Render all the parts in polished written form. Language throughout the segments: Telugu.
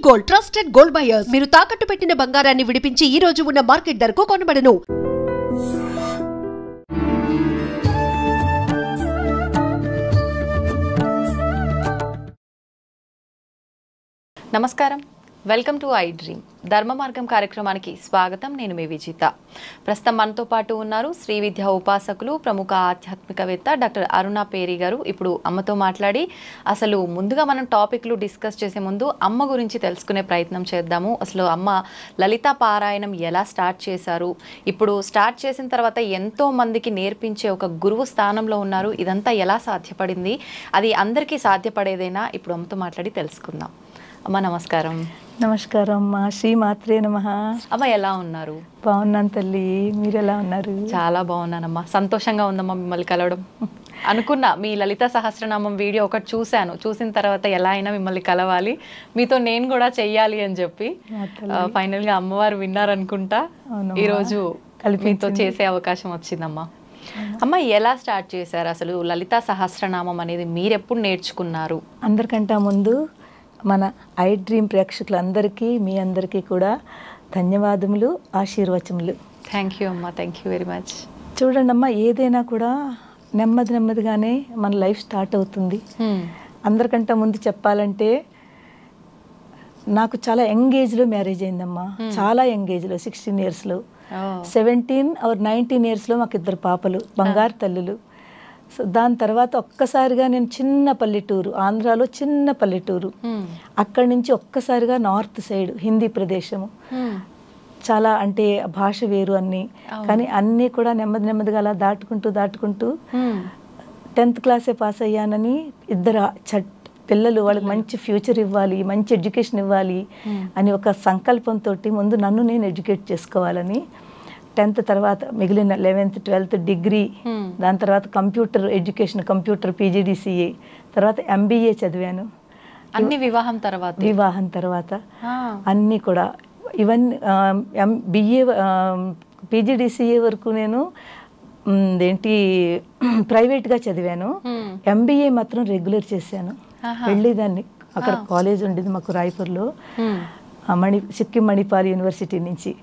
Gold, trusted gold buyers. మీరు తాకట్టు పెట్టిన బంగారాన్ని విడిపించి ఈ రోజు ఉన్న మార్కెట్ ధరకు కొనబడను. నమస్కారం, వెల్కమ్ టు ఐ డ్రీమ్ ధర్మ మార్గం కార్యక్రమానికి స్వాగతం. నేను మీ విజిత. ప్రస్తుతం మనతో పాటు ఉన్నారు శ్రీ విద్యా ఉపాసకులు, ప్రముఖ ఆధ్యాత్మికవేత్త డాక్టర్ అరుణ పేరి గారు. ఇప్పుడు అమ్మతో మాట్లాడి అసలు ముందుగా మనం టాపిక్లు డిస్కస్ చేసే ముందు అమ్మ గురించి తెలుసుకునే ప్రయత్నం చేద్దాము. అసలు అమ్మ లలితా పారాయణం ఎలా స్టార్ట్ చేశారు, ఇప్పుడు స్టార్ట్ చేసిన తర్వాత ఎంతో మందికి నేర్పించే ఒక గురువు స్థానంలో ఉన్నారు. ఇదంతా ఎలా సాధ్యపడింది, అది అందరికీ సాధ్యపడేదేనా? ఇప్పుడు అమ్మతో మాట్లాడి తెలుసుకుందాం. అమ్మ నమస్కారం. నమస్కారం అమ్మా, శ్రీమాత్రే నమః. అమ్మ ఎలా ఉన్నారు? బాగున్నాను తల్లి, మీరు ఎలా ఉన్నారు? చాలా బాగున్నానమ్మా, సంతోషంగా ఉందమ్మా మిమ్మల్ని కలవడం. అనుకున్నా మీ లలిత సహస్రనామం వీడియో ఒకటి చూశాను, చూసిన తర్వాత ఎలా అయినా మిమ్మల్ని కలవాలి, మీతో నేను కూడా చెయ్యాలి అని చెప్పి ఫైనల్గా అమ్మవారు విన్నారనుకుంటా ఈరోజు మీతో చేసే అవకాశం వచ్చిందమ్మా. అమ్మ ఎలా స్టార్ట్ చేశారు అసలు లలిత సహస్రనామం అనేది? మీరు ఎప్పుడు నేర్చుకున్నారు? అందరికంటే ముందు మన ఐ డ్రీమ్ ప్రేక్షకులందరికీ, మీ అందరికీ కూడా ధన్యవాదములు, ఆశీర్వచములు. థ్యాంక్ యూ అమ్మా, థ్యాంక్ యూ వెరీ మచ్. చూడండి అమ్మా, ఏదైనా కూడా నెమ్మదిగానే మన లైఫ్ స్టార్ట్ అవుతుంది. అందరికంటే ముందు చెప్పాలంటే నాకు చాలా యంగ్ ఏజ్లో మ్యారేజ్ అయిందమ్మా. చాలా యంగ్ ఏజ్లో, 16 yearsలో, 17 or 19 yearsలో మాకు 2 పాపలు, బంగారు తల్లులు. సో దాని తర్వాత ఒక్కసారిగా నేను చిన్న పల్లెటూరు, ఆంధ్రాలో చిన్న పల్లెటూరు, అక్కడి నుంచి ఒక్కసారిగా నార్త్ సైడ్ హిందీ ప్రదేశము. చాలా అంటే భాష వేరు అన్నీ, కానీ అన్నీ కూడా నెమ్మదిగా అలా దాటుకుంటూ 10th క్లాసే పాస్ అయ్యానని 2 పిల్లలు, వాళ్ళకి మంచి ఫ్యూచర్ ఇవ్వాలి, మంచి ఎడ్యుకేషన్ ఇవ్వాలి అని ఒక సంకల్పంతో ముందు నన్ను నేను ఎడ్యుకేట్ చేసుకోవాలని 10th తర్వాత మిగిలిన 11th 12th డిగ్రీ, దాని తర్వాత కంప్యూటర్ ఎడ్యుకేషన్, కంప్యూటర్ PGDCA, తర్వాత MBA చదివాను. అన్ని వివాహం తర్వాత అన్నీ కూడా ఇవన్నీ BA PGDCA వరకు నేను ప్రైవేట్గా చదివాను. MBA మాత్రం రెగ్యులర్ చేశాను. వెళ్ళేదాన్ని, అక్కడ కాలేజ్ ఉండేది మాకు రాయ్పూర్లో, సిక్కిం మణిపాల్ యూనివర్సిటీ నుంచి.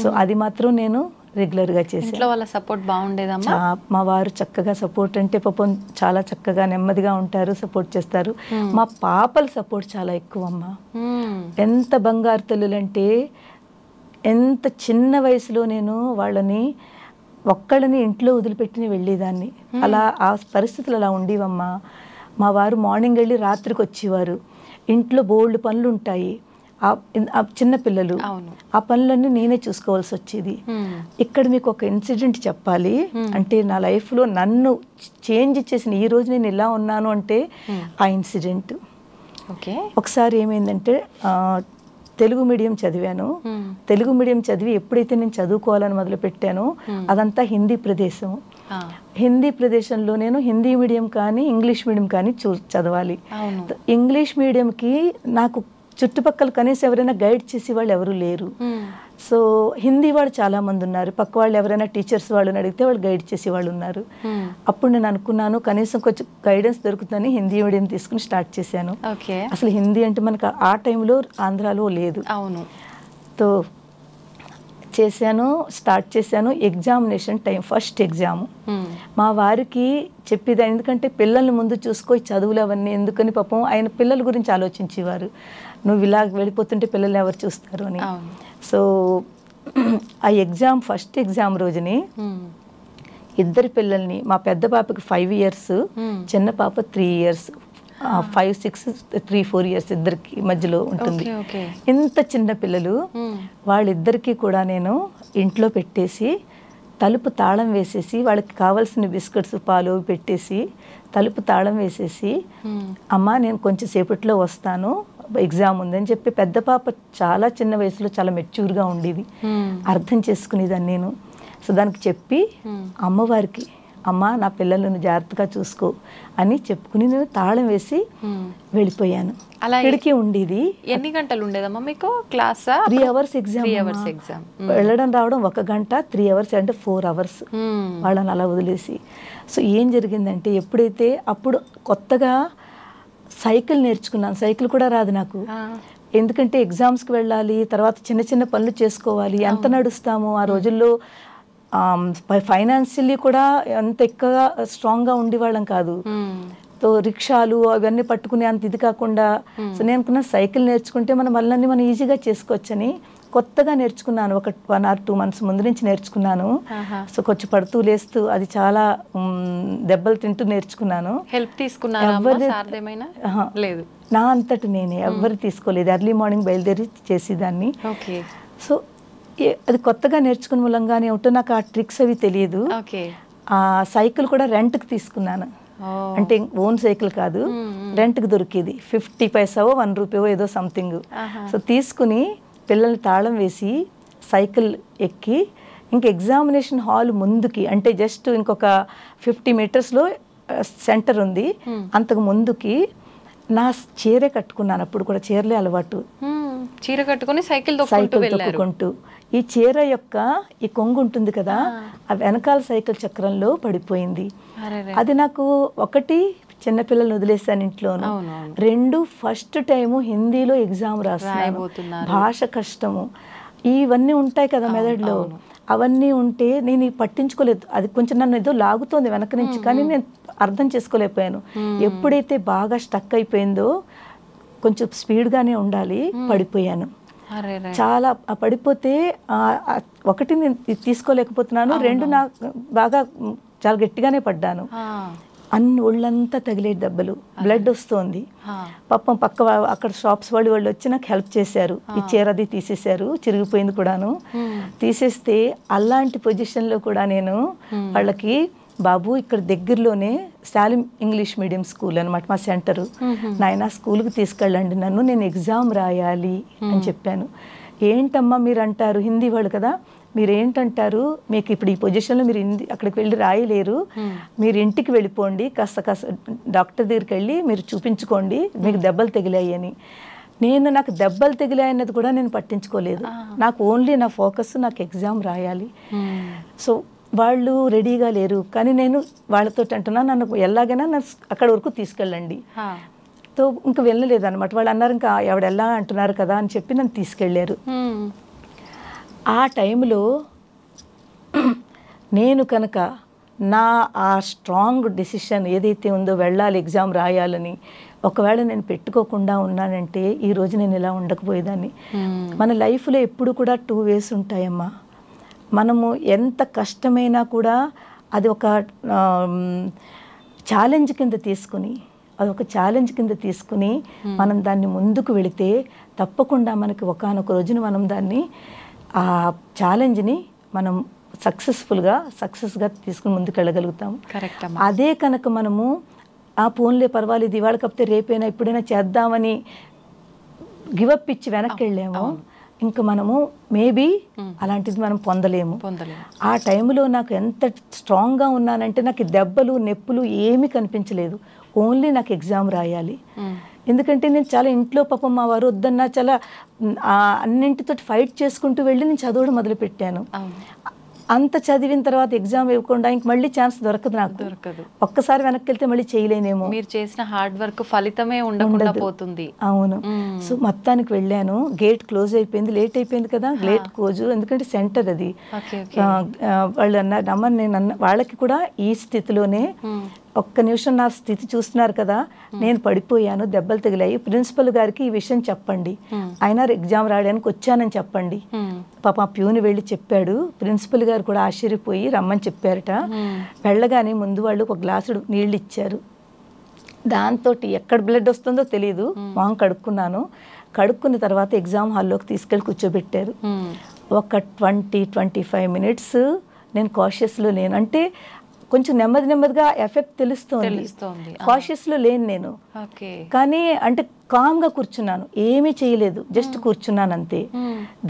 సో అది మాత్రం నేను రెగ్యులర్గా చేశాను. వాళ్ళ సపోర్ట్ బాగుండేదమ్మా? మా వారు చక్కగా సపోర్ట్, అంటే పాపం చాలా చక్కగా నెమ్మదిగా ఉంటారు, సపోర్ట్ చేస్తారు. మా పాపల సపోర్ట్ చాలా ఎక్కువ అమ్మా. ఎంత బంగారు తల్లులంటే, ఎంత చిన్న వయసులో నేను ఒక్కళ్ళని ఇంట్లో వదిలిపెట్టి వెళ్ళేదాన్ని. అలా ఆ పరిస్థితులు అలా ఉండేవమ్మా. మా వారు మార్నింగ్ వెళ్ళి రాత్రికి వచ్చేవారు. ఇంట్లో బోల్డ్ పనులు ఉంటాయి, చిన్న పిల్లలు, ఆ పనులన్నీ నేనే చూసుకోవాల్సి వచ్చేది. ఇక్కడ మీకు ఒక ఇన్సిడెంట్ చెప్పాలి. అంటే నా లైఫ్లో నన్ను చేంజ్ చేసిన, ఈ రోజు నేను ఇలా ఉన్నాను అంటే ఆ ఇన్సిడెంట్. ఒకసారి ఏమైందంటే, తెలుగు మీడియం చదివాను. తెలుగు మీడియం చదివి ఎప్పుడైతే నేను చదువుకోవాలని మొదలు పెట్టానో అదంతా హిందీ ప్రదేశం. హిందీ ప్రదేశంలో నేను హిందీ మీడియం కానీ ఇంగ్లీష్ మీడియం కానీ చదవాలి. ఇంగ్లీష్ మీడియంకి నాకు చుట్టుపక్కల కనీసం ఎవరైనా గైడ్ చేసే వాళ్ళు ఎవరు లేరు. సో హిందీ వాళ్ళు చాలా మంది ఉన్నారు, పక్క వాళ్ళు ఎవరైనా టీచర్స్ వాళ్ళని అడిగితే వాళ్ళు గైడ్ చేసే వాళ్ళు ఉన్నారు. అప్పుడు నేను అనుకున్నాను కనీసం కొంచెం గైడెన్స్ దొరుకుతుందని హిందీ మీడియం తీసుకుని స్టార్ట్ చేశాను. అసలు హిందీ అంటే మనకు ఆ టైంలో ఆంధ్రాలో లేదు. తో స్టార్ట్ చేశాను. Examination time, first exam. మా వారికి చెప్పేది, ఎందుకంటే పిల్లల్ని ముందు చూసుకో, చదువులు అవన్నీ ఎందుకని, పాపం ఆయన పిల్లల గురించి ఆలోచించేవారు. నువ్వు ఇలా వెళ్ళిపోతుంటే పిల్లల్ని ఎవరు చూస్తారు అని. సో ఆ ఫస్ట్ ఎగ్జామ్ రోజుని 2 పిల్లల్ని, మా పెద్ద పాపకి 5 years, చిన్న పాప 3 years, 5, 6, 3, 4 years ఇద్దరికి మధ్యలో ఉంటుంది. ఇంత చిన్న పిల్లలు, వాళ్ళిద్దరికీ కూడా నేను ఇంట్లో పెట్టేసి తలుపు తాళం వేసేసి, వాళ్ళకి కావాల్సిన బిస్కెట్స్, పాలు పెట్టేసి తలుపు తాళం వేసేసి, అమ్మ నేను కొంచెం సేపట్లో వస్తాను, ఎగ్జామ్ ఉందని చెప్పి, పెద్ద పాప చాలా చిన్న వయసులో చాలా మెచ్యూర్గా ఉండేది, అర్థం చేసుకునేదాన్ని నేను. సో దానికి చెప్పి అమ్మవారికి, అమ్మ నా పిల్లలను జాగ్రత్తగా చూసుకో అని చెప్పుకుని నేను తాళం వేసి వెళ్ళిపోయాను. కిటికీ ఉండేది. ఎన్ని గంటలు ఉండేదమ్మా మీకు క్లాస్? 3 hours exam. వెళ్ళడం రావడం 1 గంట, 3 hours అంటే 4 hours వాళ్ళని అలా వదిలేసి. సో ఏం జరిగిందంటే, ఎప్పుడైతే అప్పుడు కొత్తగా సైకిల్ నేర్చుకున్నాను, సైకిల్ కూడా రాదు నాకు, ఎందుకంటే ఎగ్జామ్స్కి వెళ్ళాలి, తర్వాత చిన్న చిన్న పనులు చేసుకోవాలి, ఎంత నడుస్తాము ఆ రోజుల్లో. ఫైనాన్షియల్లీ కూడా అంత ఎక్కువగా స్ట్రాంగ్గా ఉండేవాళ్ళం కాదు. సో రిక్షాలు అవన్నీ పట్టుకునే అంత ఇది కాకుండా, సో నేను అనుకున్నా సైకిల్ నేర్చుకుంటే మనం ఈజీగా చేసుకోవచ్చని కొత్తగా నేర్చుకున్నాను. ఒక 1 or 2 months ముందు నుంచి నేర్చుకున్నాను. సో కొంచెం పడుతూ లేస్తూ అది చాలా దెబ్బలు తింటూ నేర్చుకున్నాను. హెల్ప్ లేదు, నా అంతటి నేనే, ఎవరు తీసుకోలేదు. ఎర్లీ మార్నింగ్ బయలుదేరి చేసేదాన్ని. సో అది కొత్తగా నేర్చుకున్న మూలంగానే ఉంటూ నాకు ఆ ట్రిక్స్ అవి తెలియదు. ఆ సైకిల్ కూడా రెంట్కి తీసుకున్నాను. అంటే ఓన్ సైకిల్ కాదు, రెంట్కి దొరికేది. 50 పైసావో 1 రూపాయో ఏదో సంథింగ్. సో తీసుకుని పిల్లల్ని తాళం వేసి సైకిల్ ఎక్కి ఇంక ఎగ్జామినేషన్ హాల్ ముందుకి, అంటే జస్ట్ ఇంకొక 50 meters సెంటర్ ఉంది, అంతకు ముందుకి నా చీర కట్టుకున్నాను. అప్పుడు కూడా చీరలే అలవాటు. చీర కట్టుకుని సైకిల్ తొక్కుకుంటూ ఈ చీర యొక్క ఈ కొంగు ఉంటుంది కదా, ఆ వెనకాల సైకిల్ చక్రంలో పడిపోయింది. అది నాకు ఒకటి చిన్నపిల్లలు వదిలేసాను ఇంట్లోను, 2 ఫస్ట్ టైము హిందీలో ఎగ్జామ్ రాస్తున్నాను. భాష కష్టము, ఇవన్నీ ఉంటాయి కదా మెదడులో. అవన్నీ ఉంటే నేను పట్టించుకోలేదు. అది కొంచెం నన్ను ఏదో లాగుతోంది వెనక నుంచి, కానీ నేను అర్థం చేసుకోలేకపోయాను. ఎప్పుడైతే బాగా స్టక్ అయిపోయిందో, కొంచెం స్పీడ్గానే ఉండాలి, పడిపోయాను. చాలా పడిపోతే ఒకటి నేను తీసుకోలేకపోతున్నాను, 2 నాకు బాగా చాలా గట్టిగానే పడ్డాను. అన్ని ఒళ్ళంతా తగిలే దెబ్బలు, బ్లడ్ వస్తుంది. పాపం పక్క అక్కడ షాప్స్ వాళ్ళు వచ్చి నాకు హెల్ప్ చేశారు. ఈ చీరది తీసేశారు, చిరిగిపోయింది కూడాను. తీసేస్తే అలాంటి పొజిషన్లో కూడా నేను వాళ్ళకి, బాబు ఇక్కడ దగ్గరలోనే సాలిం ఇంగ్లీష్ మీడియం స్కూల్ అనమాట మా సెంటరు, నాయన స్కూల్కి తీసుకెళ్ళండి నన్ను, నేను ఎగ్జామ్ రాయాలి అని చెప్పాను. ఏంటమ్మా మీరు అంటారు, హిందీ వాళ్ళు కదా, మీరు ఏంటంటారు, మీకు ఇప్పుడు ఈ పొజిషన్లో మీరు అక్కడికి వెళ్ళి రాయలేరు, మీరు ఇంటికి వెళ్ళిపోండి, కాస్త డాక్టర్ దగ్గరికి వెళ్ళి మీరు చూపించుకోండి, మీకు దెబ్బలు తగిలాయి అని. నాకు దెబ్బలు తగిలాయన్నది కూడా నేను పట్టించుకోలేదు. నాకు ఓన్లీ నా ఫోకస్ నాకు ఎగ్జామ్ రాయాలి. సో వాళ్ళు రెడీగా లేరు, కానీ నేను వాళ్ళతో అంటున్నా, నన్ను ఎలాగైనా నన్ను అక్కడ వరకు తీసుకెళ్ళండి. తో ఇంకా వెళ్ళలేదు అనమాట. వాళ్ళు అన్నారు ఇంకా ఎవడు ఎలా అంటున్నారు కదా అని చెప్పి నన్ను తీసుకెళ్ళారు. ఆ టైంలో నేను కనుక నా ఆ స్ట్రాంగ్ డెసిషన్ ఏదైతే ఉందో, వెళ్ళాలి ఎగ్జామ్ రాయాలని, ఒకవేళ నేను పెట్టుకోకుండా ఉన్నానంటే ఈరోజు నేను ఇలా ఉండకపోయేదాన్ని. మన లైఫ్లో ఎప్పుడు కూడా 2 ways ఉంటాయమ్మా. మనము ఎంత కష్టమైనా కూడా అది ఒక ఛాలెంజ్ కింద తీసుకుని మనం దాన్ని ముందుకు వెళితే తప్పకుండా మనకి ఒకానొక రోజున మనం దాన్ని ఆ ఛాలెంజ్ని మనం సక్సెస్గా తీసుకుని ముందుకు వెళ్ళగలుగుతాం. అదే కనుక మనము పోన్లే పర్వాలేదు ఇవాళ కాకపోతే రేపైనా ఇప్పుడైనా చేద్దామని గివప్ ఇచ్చి వెనక్కి వెళ్ళాము, ఇంకా మనము మేబీ అలాంటిది మనం పొందలేము. ఆ టైంలో నాకు ఎంత స్ట్రాంగ్గా ఉన్నానంటే నాకు దెబ్బలు నొప్పులు ఏమీ కనిపించలేదు, ఓన్లీ నాకు ఎగ్జామ్ రాయాలి. ఎందుకంటే నేను చాలా ఇంట్లో పాపం మా వారు వద్దన్నా చాలా అన్నింటితో ఫైట్ చేసుకుంటూ వెళ్ళి నేను చదవడం మొదలుపెట్టాను. అంత చదివిన తర్వాత ఎగ్జామ్ ఇవ్వకుండా ఇంక మళ్ళీ ఛాన్స్ దొరకదు నాకు. ఒక్కసారి వెనక్కి వెళ్తే మళ్ళీ చేయలేనేమో. మీరు చేసిన హార్డ్ వర్క్ ఫలితమే ఉండకుండా పోతుంది. అవును. సో మొత్తానికి వెళ్ళాను, గేట్ క్లోజ్ అయిపోయింది, లేట్ అయిపోయింది కదా, గేట్ క్లోజ్, ఎందుకంటే సెంటర్ అది. వాళ్ళు అన్నారు అమ్మ, నేను వాళ్ళకి కూడా ఈ స్థితిలోనే, ఒక్క నిమిషం నా స్థితి చూస్తున్నారు కదా, నేను పడిపోయాను, దెబ్బలు తగిలాయి, ప్రిన్సిపల్ గారికి ఈ విషయం చెప్పండి, ఆయన ఎగ్జామ్ రాయడానికి వచ్చానని చెప్పండి. పాప ప్యూని వెళ్ళి చెప్పాడు. ప్రిన్సిపల్ గారు కూడా ఆశ్చర్యపోయి రమ్మని చెప్పారట. వెళ్ళగానే ముందు వాళ్ళు ఒక గ్లాసుడు నీళ్ళు ఇచ్చారు. దాంతో ఎక్కడ బ్లడ్ వస్తుందో తెలియదు, మొహం కడుక్కున్న తర్వాత ఎగ్జామ్ హాల్లోకి తీసుకెళ్ళి కూర్చోబెట్టారు. ఒక 20-25 minutes నేను కాషియస్లో లేను, అంటే కొంచెం నెమ్మదిగా ఎఫెక్ట్ తెలుస్తోంది, కాషియస్లో లేను నేను. కానీ అంటే కామ్గా కూర్చున్నాను, ఏమీ చేయలేదు, జస్ట్ కూర్చున్నాను అంతే.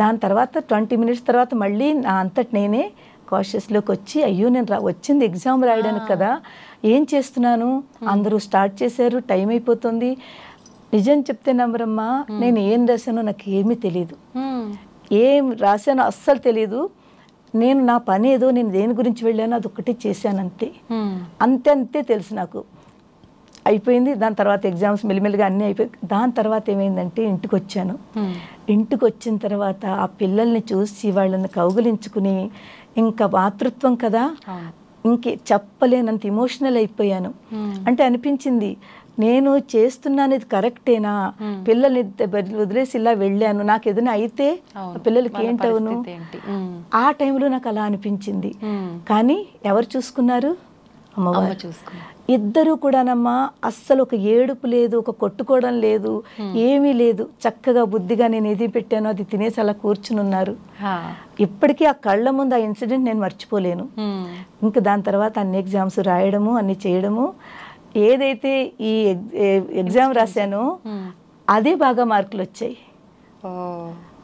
దాని తర్వాత 20 minutes తర్వాత మళ్ళీ నా అంతటి నేనే కాషియస్లోకి వచ్చి, అయ్యో నేను వచ్చింది ఎగ్జామ్ రాయడానికి కదా, ఏం చేస్తున్నాను, అందరూ స్టార్ట్ చేశారు, టైం అయిపోతుంది. నిజం చెప్తే నమ్మరమ్మా, నేను ఏం రాశానో నాకు ఏమీ తెలియదు, ఏం రాశానో అస్సలు తెలియదు. నేను నా పని ఏదో, నేను దేని గురించి వెళ్ళానో అదొక్కటి చేశాను అంతే, అంతే తెలుసు నాకు. అయిపోయింది. దాని తర్వాత ఎగ్జామ్స్ మెల్లిమెల్లిగా అన్నీ అయిపోయి దాని తర్వాత ఏమైందంటే ఇంటికి వచ్చాను. ఇంటికి వచ్చిన తర్వాత ఆ పిల్లల్ని చూసి వాళ్ళని కౌగిలించుకుని ఇంకా మాతృత్వం కదా, ఇంకే చెప్పలేనంత ఎమోషనల్ అయిపోయాను. అంటే అనిపించింది నేను చేస్తున్నాను ఇది కరెక్టేనా, పిల్లల్ని వదిలేసి ఇలా వెళ్ళాను, నాకు ఏదైనా అయితే పిల్లలకి ఏంటవును, ఆ టైంలో నాకు అలా అనిపించింది. కానీ ఎవరు చూసుకున్నారు? అమ్మవారు చూసుకున్నారు. ఇద్దరు కూడానమ్మా అస్సలు ఒక ఏడుపు లేదు, ఒక కొట్టుకోవడం లేదు, ఏమీ లేదు. చక్కగా బుద్ధిగా నేను ఏది పెట్టానో అది తినేసి అలా కూర్చుని ఉన్నారు. ఇప్పటికీ ఆ కళ్ళ ముందు ఆ ఇన్సిడెంట్ నేను మర్చిపోలేను. ఇంకా దాని తర్వాత అన్ని ఎగ్జామ్స్ రాయడము, అన్ని చేయడము, ఏదైతే ఈ ఎగ్జామ్ రాశానో అదే బాగా మార్కులు వచ్చాయి.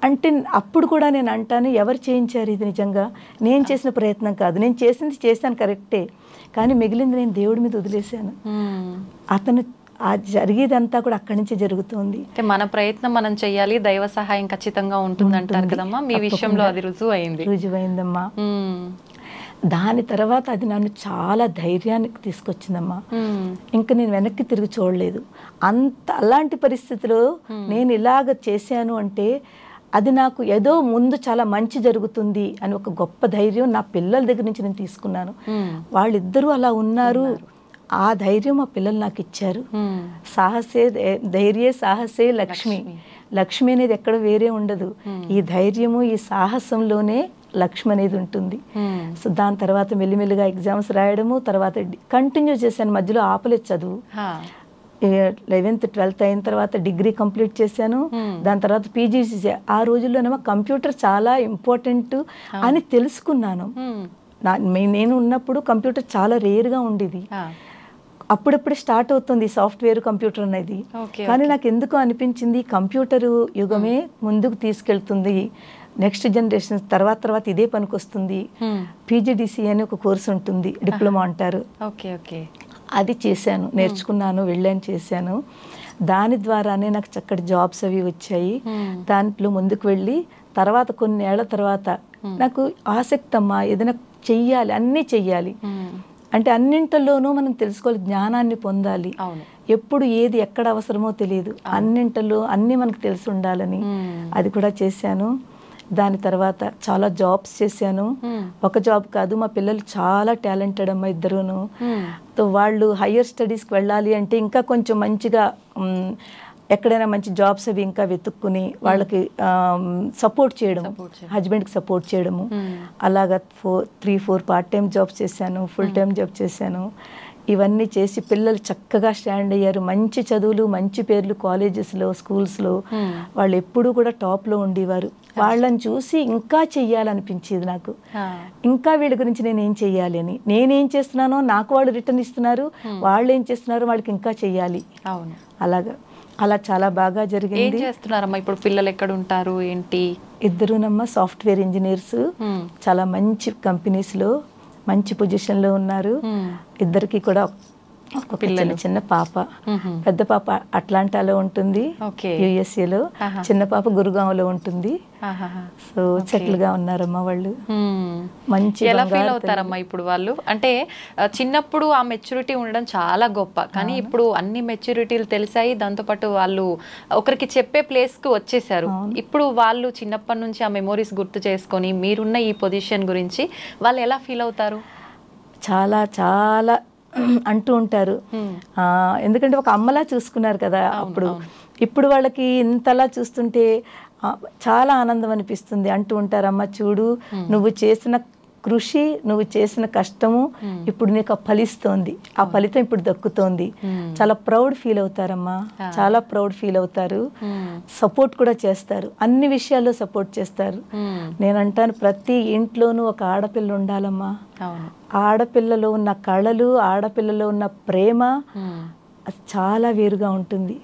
అంటే అప్పుడు కూడా నేను అంటాను, ఎవరు చేయించారు ఇది? నిజంగా నేను చేసిన ప్రయత్నం కాదు, నేను చేశాను కరెక్టే, కానీ మిగిలింది నేను దేవుడి మీద వదిలేశాను. అతను ఆ జరిగేదంతా కూడా అక్కడి నుంచి జరుగుతుంది. మన ప్రయత్నం మనం చెయ్యాలి, దైవ సహాయం ఖచ్చితంగా ఉంటుంది అంటారు కదమ్మా. మీ విషయంలో అది రుజువైందమ్మా. దాని తర్వాత అది నన్ను చాలా ధైర్యానికి తీసుకొచ్చిందమ్మా. ఇంకా నేను వెనక్కి తిరిగి చూడలేదు. అలాంటి పరిస్థితిలో నేను ఇలాగ చేశాను అంటే అది నాకు ఏదో ముందు చాలా మంచి జరుగుతుంది అని ఒక గొప్ప ధైర్యం నా పిల్లల దగ్గర నుంచి నేను తీసుకున్నాను. వాళ్ళిద్దరూ అలా ఉన్నారు, ఆ ధైర్యం మా పిల్లలు నాకు ఇచ్చారు. ధైర్యే సాహసే లక్ష్మి. లక్ష్మి అనేది ఎక్కడ వేరే ఉండదు. ఈ ధైర్యము ఈ సాహసంలోనే లక్ష్మి అనేది ఉంటుంది. సో దాని తర్వాత మెల్లిమెల్లిగా ఎగ్జామ్స్ రాయడము, తర్వాత కంటిన్యూ చేశాను, మధ్యలో ఆపలేదు చదువు. 11th 12th అయిన తర్వాత డిగ్రీ కంప్లీట్ చేశాను. దాని తర్వాత పీజీసీ. ఆ రోజుల్లోనేమో కంప్యూటర్ చాలా ఇంపార్టెంట్ అని తెలుసుకున్నాను. నేను ఉన్నప్పుడు కంప్యూటర్ చాలా రేర్గా ఉండేది, అప్పుడప్పుడు స్టార్ట్ అవుతుంది సాఫ్ట్వేర్ కంప్యూటర్ అనేది. కానీ నాకు ఎందుకో అనిపించింది కంప్యూటరు యుగమే ముందుకు తీసుకెళ్తుంది, నెక్స్ట్ జనరేషన్ తర్వాత ఇదే పనికొస్తుంది. పీజీడీసీ అని ఒక కోర్సు ఉంటుంది, డిప్లొమా అంటారు. అది చేశాను, నేర్చుకున్నాను, వెళ్ళాను, చేశాను. దాని ద్వారానే నాకు చక్కటి జాబ్స్ అవి వచ్చాయి. దాంట్లో ముందుకు వెళ్ళి తర్వాత కొన్ని ఏళ్ల తర్వాత నాకు ఆసక్తి అమ్మా, ఏదైనా చెయ్యాలి, అన్నీ చెయ్యాలి అంటే అన్నింటిలోనూ మనం తెలుసుకోవాలి, జ్ఞానాన్ని పొందాలి. ఎప్పుడు ఏది ఎక్కడ అవసరమో తెలియదు, అన్నింటిలో అన్నీ మనకు తెలిసి ఉండాలని అది కూడా చేశాను. దాని తర్వాత చాలా జాబ్స్ చేశాను. ఒక జాబ్ కాదు, మా పిల్లలు చాలా టాలెంటెడ్ అమ్మ ఇద్దరును. వాళ్ళు హయ్యర్ స్టడీస్కి వెళ్ళాలి అంటే ఇంకా కొంచెం మంచిగా ఎక్కడైనా మంచి జాబ్స్ అవి ఇంకా వెతుక్కుని వాళ్ళకి సపోర్ట్ చేయడం, హస్బెండ్కి సపోర్ట్ చేయడము. అలాగా 3-4 పార్ట్ టైం జాబ్స్ చేశాను, ఫుల్ టైం జాబ్ చేశాను. ఇవన్నీ చేసి పిల్లలు చక్కగా స్టాండ్ అయ్యారు. మంచి చదువులు, మంచి పేర్లు కాలేజెస్లో, స్కూల్స్లో. వాళ్ళు ఎప్పుడూ కూడా టాప్లో ఉండేవారు. వాళ్ళని చూసి ఇంకా చెయ్యాలనిపించేది నాకు. ఇంకా వీళ్ళ గురించి నేనేం చెయ్యాలి అని. నేనేం చేస్తున్నానో నాకు వాళ్ళు రిటర్న్ ఇస్తున్నారు, వాళ్ళు ఏం చేస్తున్నారో వాళ్ళకి ఇంకా చెయ్యాలి. అలా చాలా బాగా జరిగింది. ఏం చేస్తున్నారమ్మా ఇప్పుడు పిల్లలు? ఎక్కడ ఉంటారు ఏంటి? ఇద్దరునమ్మా సాఫ్ట్వేర్ ఇంజనీర్స్, చాలా మంచి కంపెనీస్లో మంచి పొజిషన్లో ఉన్నారు. ఇద్దరికి కూడా ఒక చిన్న పాప, పెద్ద పాప అట్లాంటాలో ఉంటుంది యుఎస్ఏలో, చిన్న పాప గురుగాంలో ఉంటుంది. సో సెటిల్ గా ఉన్నారమ్మా వాళ్ళు. మంచి ఎలా ఫీల్ అవుతారమ్మా ఇప్పుడు వాళ్ళు? అంటే చిన్నప్పుడు ఆ మెచ్యూరిటీ ఉండడం చాలా గొప్ప, కానీ ఇప్పుడు అన్ని మెచ్యూరిటీలు తెలిసాయి, దాంతోపాటు వాళ్ళు ఒకరికి చెప్పే ప్లేస్ కు వచ్చేసారు. ఇప్పుడు వాళ్ళు చిన్నప్పటి నుంచి ఆ మెమోరీస్ గుర్తు చేసుకొని మీరున్న ఈ పొజిషన్ గురించి వాళ్ళు ఎలా ఫీల్ అవుతారు? చాలా చాలా అంటూ ఉంటారు. ఎందుకంటే ఒక అమ్మలా చూసుకున్నారు కదా అప్పుడు. ఇప్పుడు వాళ్ళకి ఇంతలా చూస్తుంటే చాలా ఆనందం అనిపిస్తుంది. అంటూ ఉంటారమ్మా, చూడు నువ్వు చేసిన కృషి, నువ్వు చేసిన కష్టము ఇప్పుడు నీకు ఫలిస్తోంది, ఆ ఫలితం ఇప్పుడు దక్కుతోంది. చాలా ప్రౌడ్ ఫీల్ అవుతారమ్మా, చాలా ప్రౌడ్ ఫీల్ అవుతారు. సపోర్ట్ కూడా చేస్తారు, అన్ని విషయాల్లో సపోర్ట్ చేస్తారు. నేను అంటాను ప్రతి ఇంట్లోనూ ఒక ఆడపిల్ల ఉండాలమ్మా. ఆడపిల్లలో ఉన్న కళలు, ఆడపిల్లలో ఉన్న ప్రేమ చాలా వేరుగా ఉంటుంది.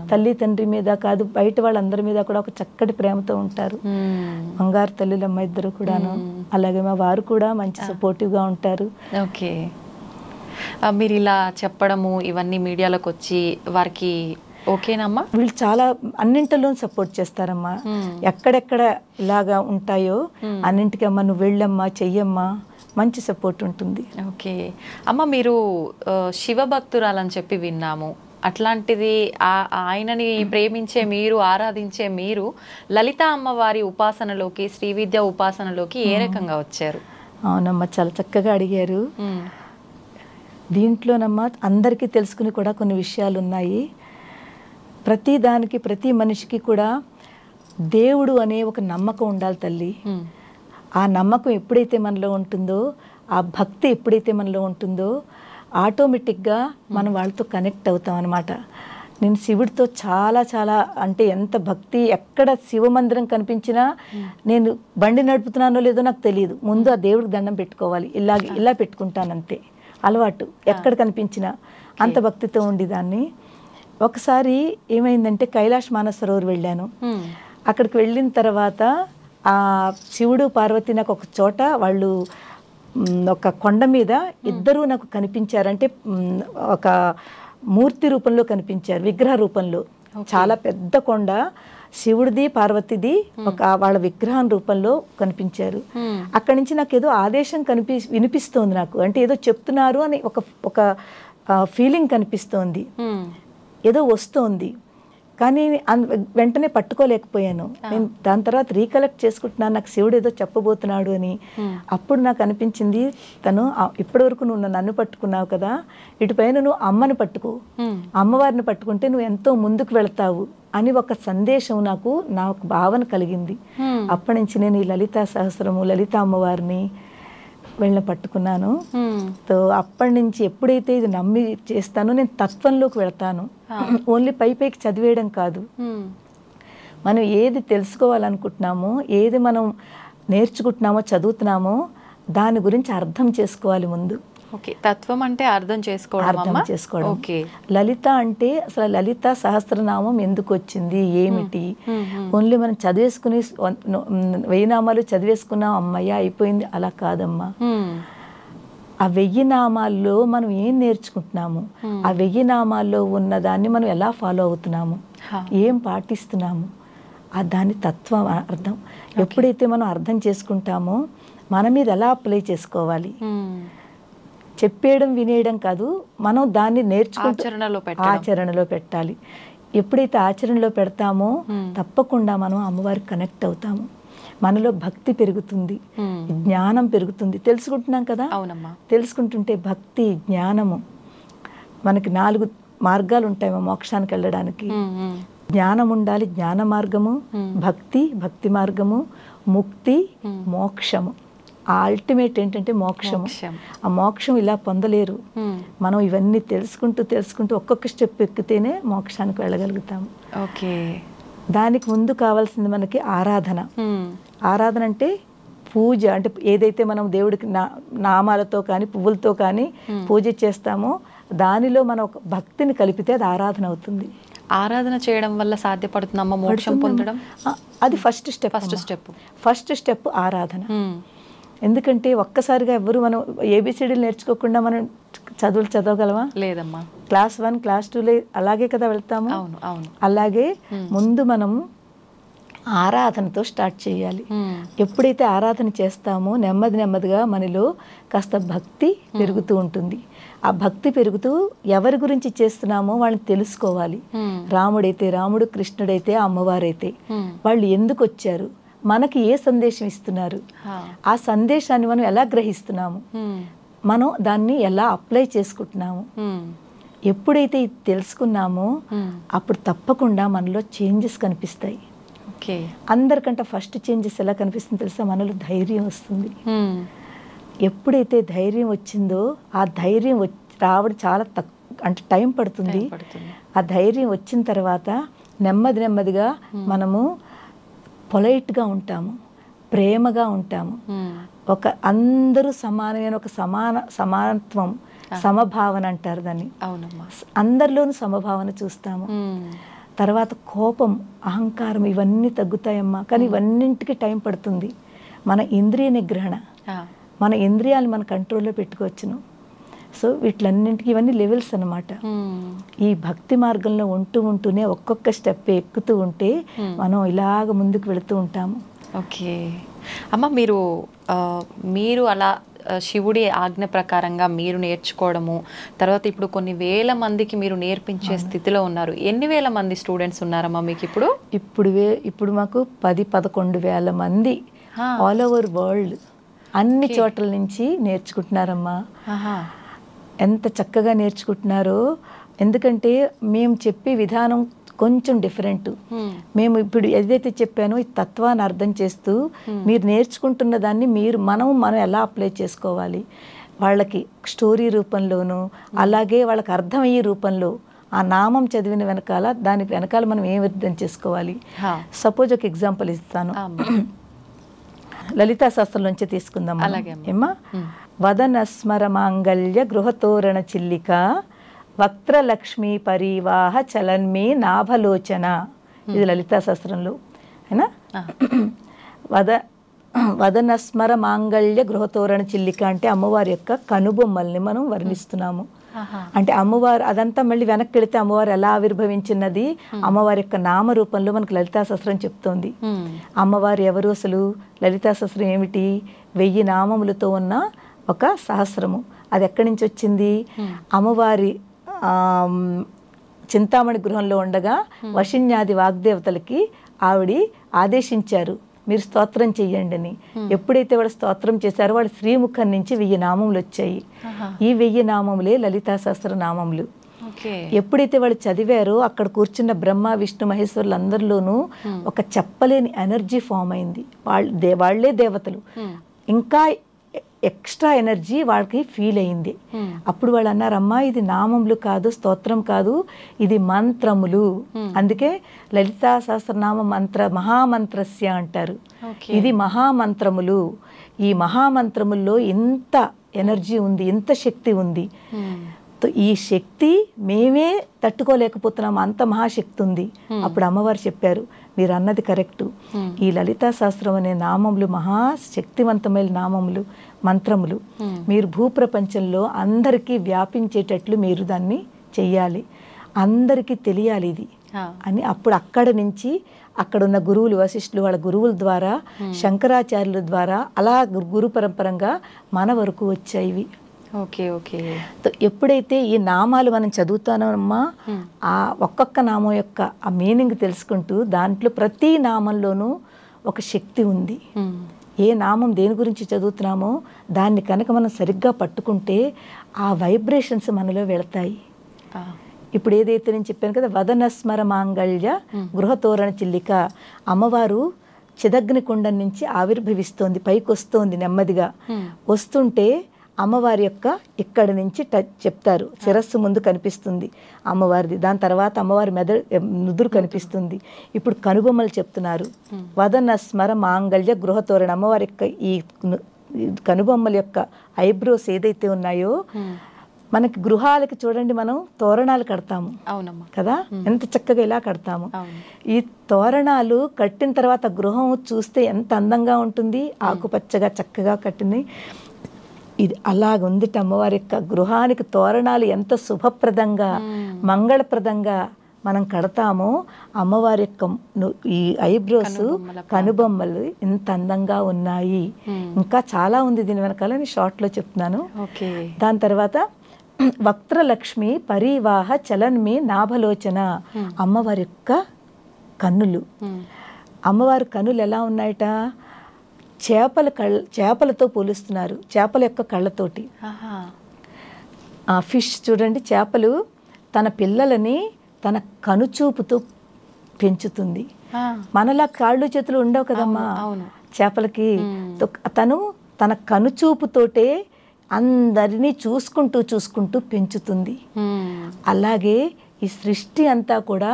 తల్లి తండ్రి మీద కాదు, బయట వాళ్ళందరి మీద కూడా ఒక చక్కటి ప్రేమతో ఉంటారు. బంగారు తల్లులమ్మ ఇద్దరు కూడాను. అలాగే మా వారు కూడా మంచి సపోర్టివ్ గా ఉంటారు. ఓకే, మీరు ఇలా చెప్పడము ఇవన్నీ మీడియాలోకి వచ్చి వారికి ఓకేనమ్మా? వీళ్ళు చాలా అన్నింటిలో సపోర్ట్ చేస్తారమ్మా. ఎక్కడెక్కడ ఇలాగా ఉంటాయో అన్నింటికి అమ్మా నువ్వు వెళ్ళమ్మా, చెయ్యమ్మా, మంచి సపోర్ట్ ఉంటుంది. ఓకే అమ్మ, మీరు శివభక్తురాలని చెప్పి విన్నాము. అట్లాంటిది ఆయనని ప్రేమించే మీరు, ఆరాధించే మీరు లలిత అమ్మవారి ఉపాసనలోకి, శ్రీ విద్య ఉపాసనలోకి ఏ రకంగా వచ్చారు? అవునమ్మా, చాలా చక్కగా అడిగారు. దీంట్లోనమ్మా అందరికీ తెలుసుకుని కూడా కొన్ని విషయాలు ఉన్నాయి. ప్రతి దానికి, ప్రతి మనిషికి కూడా దేవుడు అనే ఒక నమ్మకం ఉండాలి తల్లి. ఆ నమ్మకం ఎప్పుడైతే మనలో ఉంటుందో, ఆ భక్తి ఎప్పుడైతే మనలో ఉంటుందో, ఆటోమేటిక్గా మనం వాళ్ళతో కనెక్ట్ అవుతాం అన్నమాట. నేను శివుడితో చాలా చాలా అంటే ఎంత భక్తి, ఎక్కడ శివ మందిరం కనిపించినా నేను బండి నడుపుతున్నానో లేదో నాకు తెలియదు, ముందు ఆ దేవుడికి దండం పెట్టుకోవాలి, ఇలా పెట్టుకుంటాను అంతే అలవాటు. ఎక్కడ కనిపించినా అంత భక్తితో ఉండేదాన్ని. ఒకసారి ఏమైందంటే కైలాష్ మానసరోవర్ వెళ్ళాను. అక్కడికి వెళ్ళిన తర్వాత ఆ శివుడు పార్వతి నాకు ఒక చోట వాళ్ళు ఒక కొండ మీద ఇద్దరూ నాకు కనిపించారు. అంటే ఒక మూర్తి రూపంలో కనిపించారు, విగ్రహ రూపంలో. చాలా పెద్ద కొండ, శివుడిది పార్వతిది ఒక వాళ్ళ విగ్రహం రూపంలో కనిపించారు. అక్కడి నుంచి నాకు ఏదో ఆదేశం వినిపిస్తోంది నాకు, అంటే ఏదో చెప్తున్నారు అని ఒక ఫీలింగ్ కనిపిస్తోంది, ఏదో వస్తోంది. కానీ వెంటనే పట్టుకోలేకపోయాను. నేను దాని తర్వాత రీకలెక్ట్ చేసుకుంటున్నాను, నాకు శివుడు ఏదో చెప్పబోతున్నాడు అని. అప్పుడు నాకు అనిపించింది, తను ఇప్పటి వరకు నువ్వు నన్ను పట్టుకున్నావు కదా, ఇటుపైన నువ్వు అమ్మని పట్టుకో, అమ్మవారిని పట్టుకుంటే నువ్వు ఎంతో ముందుకు వెళతావు అని ఒక సందేశం నాకు భావన కలిగింది. అప్పటి నుంచి నేను ఈ లలితా సహస్రము, లలిత అమ్మవారిని పట్టుకున్నాను. సో అప్పటి నుంచి ఎప్పుడైతే ఇది నమ్మి చేస్తానో నేను తత్వంలోకి వెళ్తాను. ఓన్లీ పైకి చదివేయడం కాదు, మనం ఏది తెలుసుకోవాలనుకుంటున్నామో, ఏది మనం నేర్చుకుంటున్నామో, చదువుతున్నామో దాని గురించి అర్థం చేసుకోవాలి ముందు. ఓకే, తత్వం అంటే అర్థం చేసుకోవడం. ఓకే, లలిత అంటే అసలు లలిత సహస్రనామం ఎందుకు వచ్చింది, ఏమిటి? ఓన్లీ మనం చదివేసుకుని 1000 నామాలు చదివేసుకున్నాం, అమ్మయ్య అయిపోయింది, అలా కాదమ్మా. ఆ 1000 నామాల్లో మనం ఏం నేర్చుకుంటున్నాము, ఆ 1000 నామాల్లో ఉన్న దాన్ని మనం ఎలా ఫాలో అవుతున్నాము, ఏం పాటిస్తున్నాము, దాని తత్వం అర్థం ఎప్పుడైతే మనం అర్థం చేసుకుంటామో మన మీద ఎలా అప్లై చేసుకోవాలి, చెప్పేయడం వినేయడం కాదు, మనం దాన్ని నేర్చుకుంటూ ఆచరణలో పెట్టాలి. ఎప్పుడైతే ఆచరణలో పెడతామో తప్పకుండా మనం అమ్మవారికి కనెక్ట్ అవుతాము, మనలో భక్తి పెరుగుతుంది, జ్ఞానం పెరుగుతుంది. తెలుసుకుంటున్నాం కదా, తెలుసుకుంటుంటే భక్తి, జ్ఞానము, మనకి 4 మార్గాలు ఉంటాయి మోక్షానికి వెళ్ళడానికి. జ్ఞానం ఉండాలి, జ్ఞాన మార్గము, భక్తి మార్గము, ముక్తి, మోక్షము. ఆ అల్టిమేట్ ఏంటంటే మోక్షము. ఆ మోక్షం ఇలా పొందలేరు, మనం ఇవన్నీ తెలుసుకుంటూ ఒక్కొక్క స్టెప్ ఎక్కితేనే మోక్షానికి వెళ్ళగలుగుతాము. ఓకే, దానికి ముందు కావాల్సింది మనకి ఆరాధన. ఆరాధన అంటే పూజ, అంటే ఏదైతే మనం దేవుడికి నామాలతో కానీ పువ్వులతో కానీ పూజ చేస్తామో దానిలో మనం ఒక భక్తిని కలిపితే అది ఆరాధన అవుతుంది. ఆరాధన చేయడం వల్ల సాధ్యపడుతుందమ్మ మోక్షం పొందడం? అది ఫస్ట్ స్టెప్ ఆరాధన. ఎందుకంటే ఒక్కసారిగా ఎవరు మనం ఏబిసిడీలు నేర్చుకోకుండా మనం చదువులు చదవగలమా? లేదమ్మా. క్లాస్ 1 క్లాస్ 2 అలాగే కదా వెళ్తాము. అలాగే ముందు మనం ఆరాధనతో స్టార్ట్ చేయాలి. ఎప్పుడైతే ఆరాధన చేస్తామో నెమ్మదిగా మనలో కాస్త భక్తి పెరుగుతూ ఉంటుంది. ఆ భక్తి పెరుగుతూ ఎవరి గురించి చేస్తున్నామో వాళ్ళని తెలుసుకోవాలి. రాముడైతే రాముడు, కృష్ణుడైతే అమ్మవారైతే వాళ్ళు ఎందుకు వచ్చారు, మనకి ఏ సందేశం ఇస్తున్నారు, ఆ సందేశాన్ని మనం ఎలా గ్రహిస్తున్నాము, మనం దాన్ని ఎలా అప్లై చేసుకుంటున్నాము. ఎప్పుడైతే ఇది తెలుసుకున్నామో అప్పుడు తప్పకుండా మనలో చేంజెస్ కనిపిస్తాయి. అందరికంటే ఫస్ట్ చేంజెస్ ఎలా కనిపిస్తుంది తెలుసా? మనలో ధైర్యం వస్తుంది. ఎప్పుడైతే ధైర్యం వచ్చిందో ఆ ధైర్యం రావడం చాలా అంటే టైం పడుతుంది. ఆ ధైర్యం వచ్చిన తర్వాత నెమ్మదిగా మనము పొలైట్గా ఉంటాము, ప్రేమగా ఉంటాము. ఒక అందరూ సమానమైన ఒక సమానత్వం, సమభావన అంటారు దాన్ని. అందరిలోనూ సమభావన చూస్తాము. తర్వాత కోపం, అహంకారం ఇవన్నీ తగ్గుతాయమ్మా. కానీ ఇవన్నింటికి టైం పడుతుంది. మన ఇంద్రియ నిగ్రహణ, మన ఇంద్రియాలు మన కంట్రోల్లో పెట్టుకోవచ్చును. సో వీటిలన్నింటికి ఇవన్నీ లెవెల్స్ అన్నమాట. ఈ భక్తి మార్గంలో ఉంటూనే ఒక్కొక్క స్టెప్ ఎక్కుతూ ఉంటే మనం ఇలాగ ముందుకు వెళుతూ ఉంటాము. ఓకే అమ్మ, మీరు అలా శివుడి ఆజ్ఞ ప్రకారంగా మీరు నేర్చుకోవడము, తర్వాత ఇప్పుడు కొన్ని వేల మందికి మీరు నేర్పించే స్థితిలో ఉన్నారు. ఎన్ని వేల మంది స్టూడెంట్స్ ఉన్నారమ్మా మీకు ఇప్పుడు? ఇప్పుడు మాకు 10-11 వేల మంది ఆల్ ఓవర్ వరల్డ్ అన్ని చోట్ల నుంచి నేర్చుకుంటున్నారమ్మా. ఎంత చక్కగా నేర్చుకుంటున్నారో, ఎందుకంటే మేము చెప్పే విధానం కొంచెం డిఫరెంట్. మేము ఇప్పుడు ఏదైతే చెప్పానో ఈ తత్వాన్ని అర్థం చేస్తూ మీరు నేర్చుకుంటున్న దాన్ని మనం ఎలా అప్లై చేసుకోవాలి, వాళ్ళకి స్టోరీ రూపంలోనూ అలాగే వాళ్ళకి అర్థమయ్యే రూపంలో ఆ నామం చదివిన వెనకాల దానికి వెనకాల మనం ఏం అర్థం చేసుకోవాలి. సపోజ్ ఒక ఎగ్జాంపుల్ ఇస్తాను, లలితా శాస్త్రం నుంచి తీసుకుందాం ఏమా. వదన స్మర మాంగళ్య గృహతోరణ చిల్లిక వక్త్రలక్ష్మీ పరివాహ చలన్మే నాభలోచన. ఇది లలితా శాస్త్రంలో అయినా. వదన స్మర మాంగళ్య గృహతోరణ చిల్లిక అంటే అమ్మవారి యొక్క కనుబొమ్మల్ని మనం వర్ణిస్తున్నాము. అంటే అమ్మవారు అదంతా మళ్ళీ వెనక్కి వెళితే అమ్మవారు ఎలా ఆవిర్భవించినది అమ్మవారి యొక్క నామరూపంలో మనకు లలితా సహస్రం చెప్తోంది. అమ్మవారు ఎవరు అసలు? లలితా సహస్రం ఏమిటి? 1000 నామములతో ఉన్న ఒక సహస్రము. అది ఎక్కడి నుంచి వచ్చింది? అమ్మవారి చింతామణి గృహంలో ఉండగా వశిన్యాది వాగ్దేవతలకి ఆవిడ ఆదేశించారు, మీరు స్తోత్రం చెయ్యండి అని. ఎప్పుడైతే వాడు స్తోత్రం చేశారో వాడు శ్రీముఖం నుంచి 1000 నామములు వచ్చాయి. ఈ 1000 నామములే లలితా సహస్ర నామములు. ఎప్పుడైతే వాళ్ళు చదివారో అక్కడ కూర్చున్న బ్రహ్మ విష్ణు మహేశ్వరులు అందరిలోనూ ఒక చెప్పలేని ఎనర్జీ ఫామ్ అయింది. వాళ్లే దేవతలు, ఇంకా ఎక్స్ట్రా ఎనర్జీ వాళ్ళకి ఫీల్ అయింది. అప్పుడు వాళ్ళు అన్నారు, అమ్మా ఇది నామములు కాదు, స్తోత్రం కాదు, ఇది మంత్రములు. అందుకే లలితా సహస్రనామ మంత్ర మహామంత్రస్య అంటారు. ఇది మహామంత్రములు. ఈ మహామంత్రముల్లో ఇంత ఎనర్జీ ఉంది, ఇంత శక్తి ఉంది. ఈ శక్తి మేమే తట్టుకోలేకపోతున్నాం, అంత మహాశక్తి ఉంది. అప్పుడు అమ్మవారు చెప్పారు, మీరు అన్నది కరెక్టు. ఈ లలితా శాస్త్రం అనే నామములు మహాశక్తివంతమైన నామములు, మంత్రములు. మీరు భూప్రపంచంలో అందరికీ వ్యాపించేటట్లు మీరు దాన్ని చెయ్యాలి, అందరికీ తెలియాలి ఇది అని. అప్పుడు అక్కడ నుంచి అక్కడున్న గురువులు, వశిష్ఠులు వాళ్ళ గురువుల ద్వారా, శంకరాచార్యుల ద్వారా అలా గురు పరంపరంగా మన వరకు వచ్చాయి. ఎప్పుడైతే ఈ నామాలు మనం చదువుతానమ్మా, ఆ ఒక్కొక్క నామం యొక్క ఆ మీనింగ్ తెలుసుకుంటూ దాంట్లో ప్రతి నామంలోనూ ఒక శక్తి ఉంది. ఏ నామం దేని గురించి చదువుతున్నామో దాన్ని కనుక మనం సరిగ్గా పట్టుకుంటే ఆ వైబ్రేషన్స్ మనలో వెళతాయి. ఇప్పుడు ఏదైతే నేను చెప్పాను కదా, వదనస్మర మాంగళ్య గృహతోరణ చిల్లిక, అమ్మవారు చిదగ్ని కుండం నుంచి ఆవిర్భవిస్తోంది, పైకి వస్తోంది నెమ్మదిగా. వస్తుంటే అమ్మవారి యొక్క ఇక్కడి నుంచి చెప్తారు, శిరస్సు ముందు కనిపిస్తుంది అమ్మవారిది, దాని తర్వాత అమ్మవారి నుదురు కనిపిస్తుంది. ఇప్పుడు కనుబొమ్మలు చెప్తున్నారు. వదన స్మర మాంగళ్య గృహతోరణ, అమ్మవారి యొక్క ఈ కనుబొమ్మల యొక్క ఐబ్రోస్ ఏదైతే ఉన్నాయో, మనకి గృహాలకి చూడండి మనం తోరణాలు కడతాము కదా, ఎంత చక్కగా ఇలా కడతాము. ఈ తోరణాలు కట్టిన తర్వాత గృహం చూస్తే ఎంత అందంగా ఉంటుంది, ఆకుపచ్చగా చక్కగా కట్టింది. ఇది అలాగుందిట అమ్మవారి యొక్క గృహానికి తోరణాలు ఎంత శుభప్రదంగా మంగళప్రదంగా మనం కడతామో, అమ్మవారి యొక్క ఈ ఐబ్రోస్ కనుబొమ్మలు ఎంత అందంగా ఉన్నాయి. ఇంకా చాలా ఉంది దీని వెనకాల, నేను షార్ట్లో చెప్తున్నాను. దాని తర్వాత వక్త్రలక్ష్మి పరివాహ చలన్మే నాభలోచన, అమ్మవారి యొక్క కన్నులు. అమ్మవారి కన్నులు ఎలా ఉన్నాయట? చేపలతో పోలుస్తున్నారు, చేపల యొక్క కళ్ళతోటి. ఫిష్ చూడండి, చేపలు తన పిల్లలని తన కనుచూపుతో పెంచుతుంది. మనలా కాళ్ళు చేతులు ఉండవు కదమ్మా చేపలకి. తను తన కనుచూపుతోటే అందరినీ చూసుకుంటూ చూసుకుంటూ పెంచుతుంది. అలాగే ఈ సృష్టి అంతా కూడా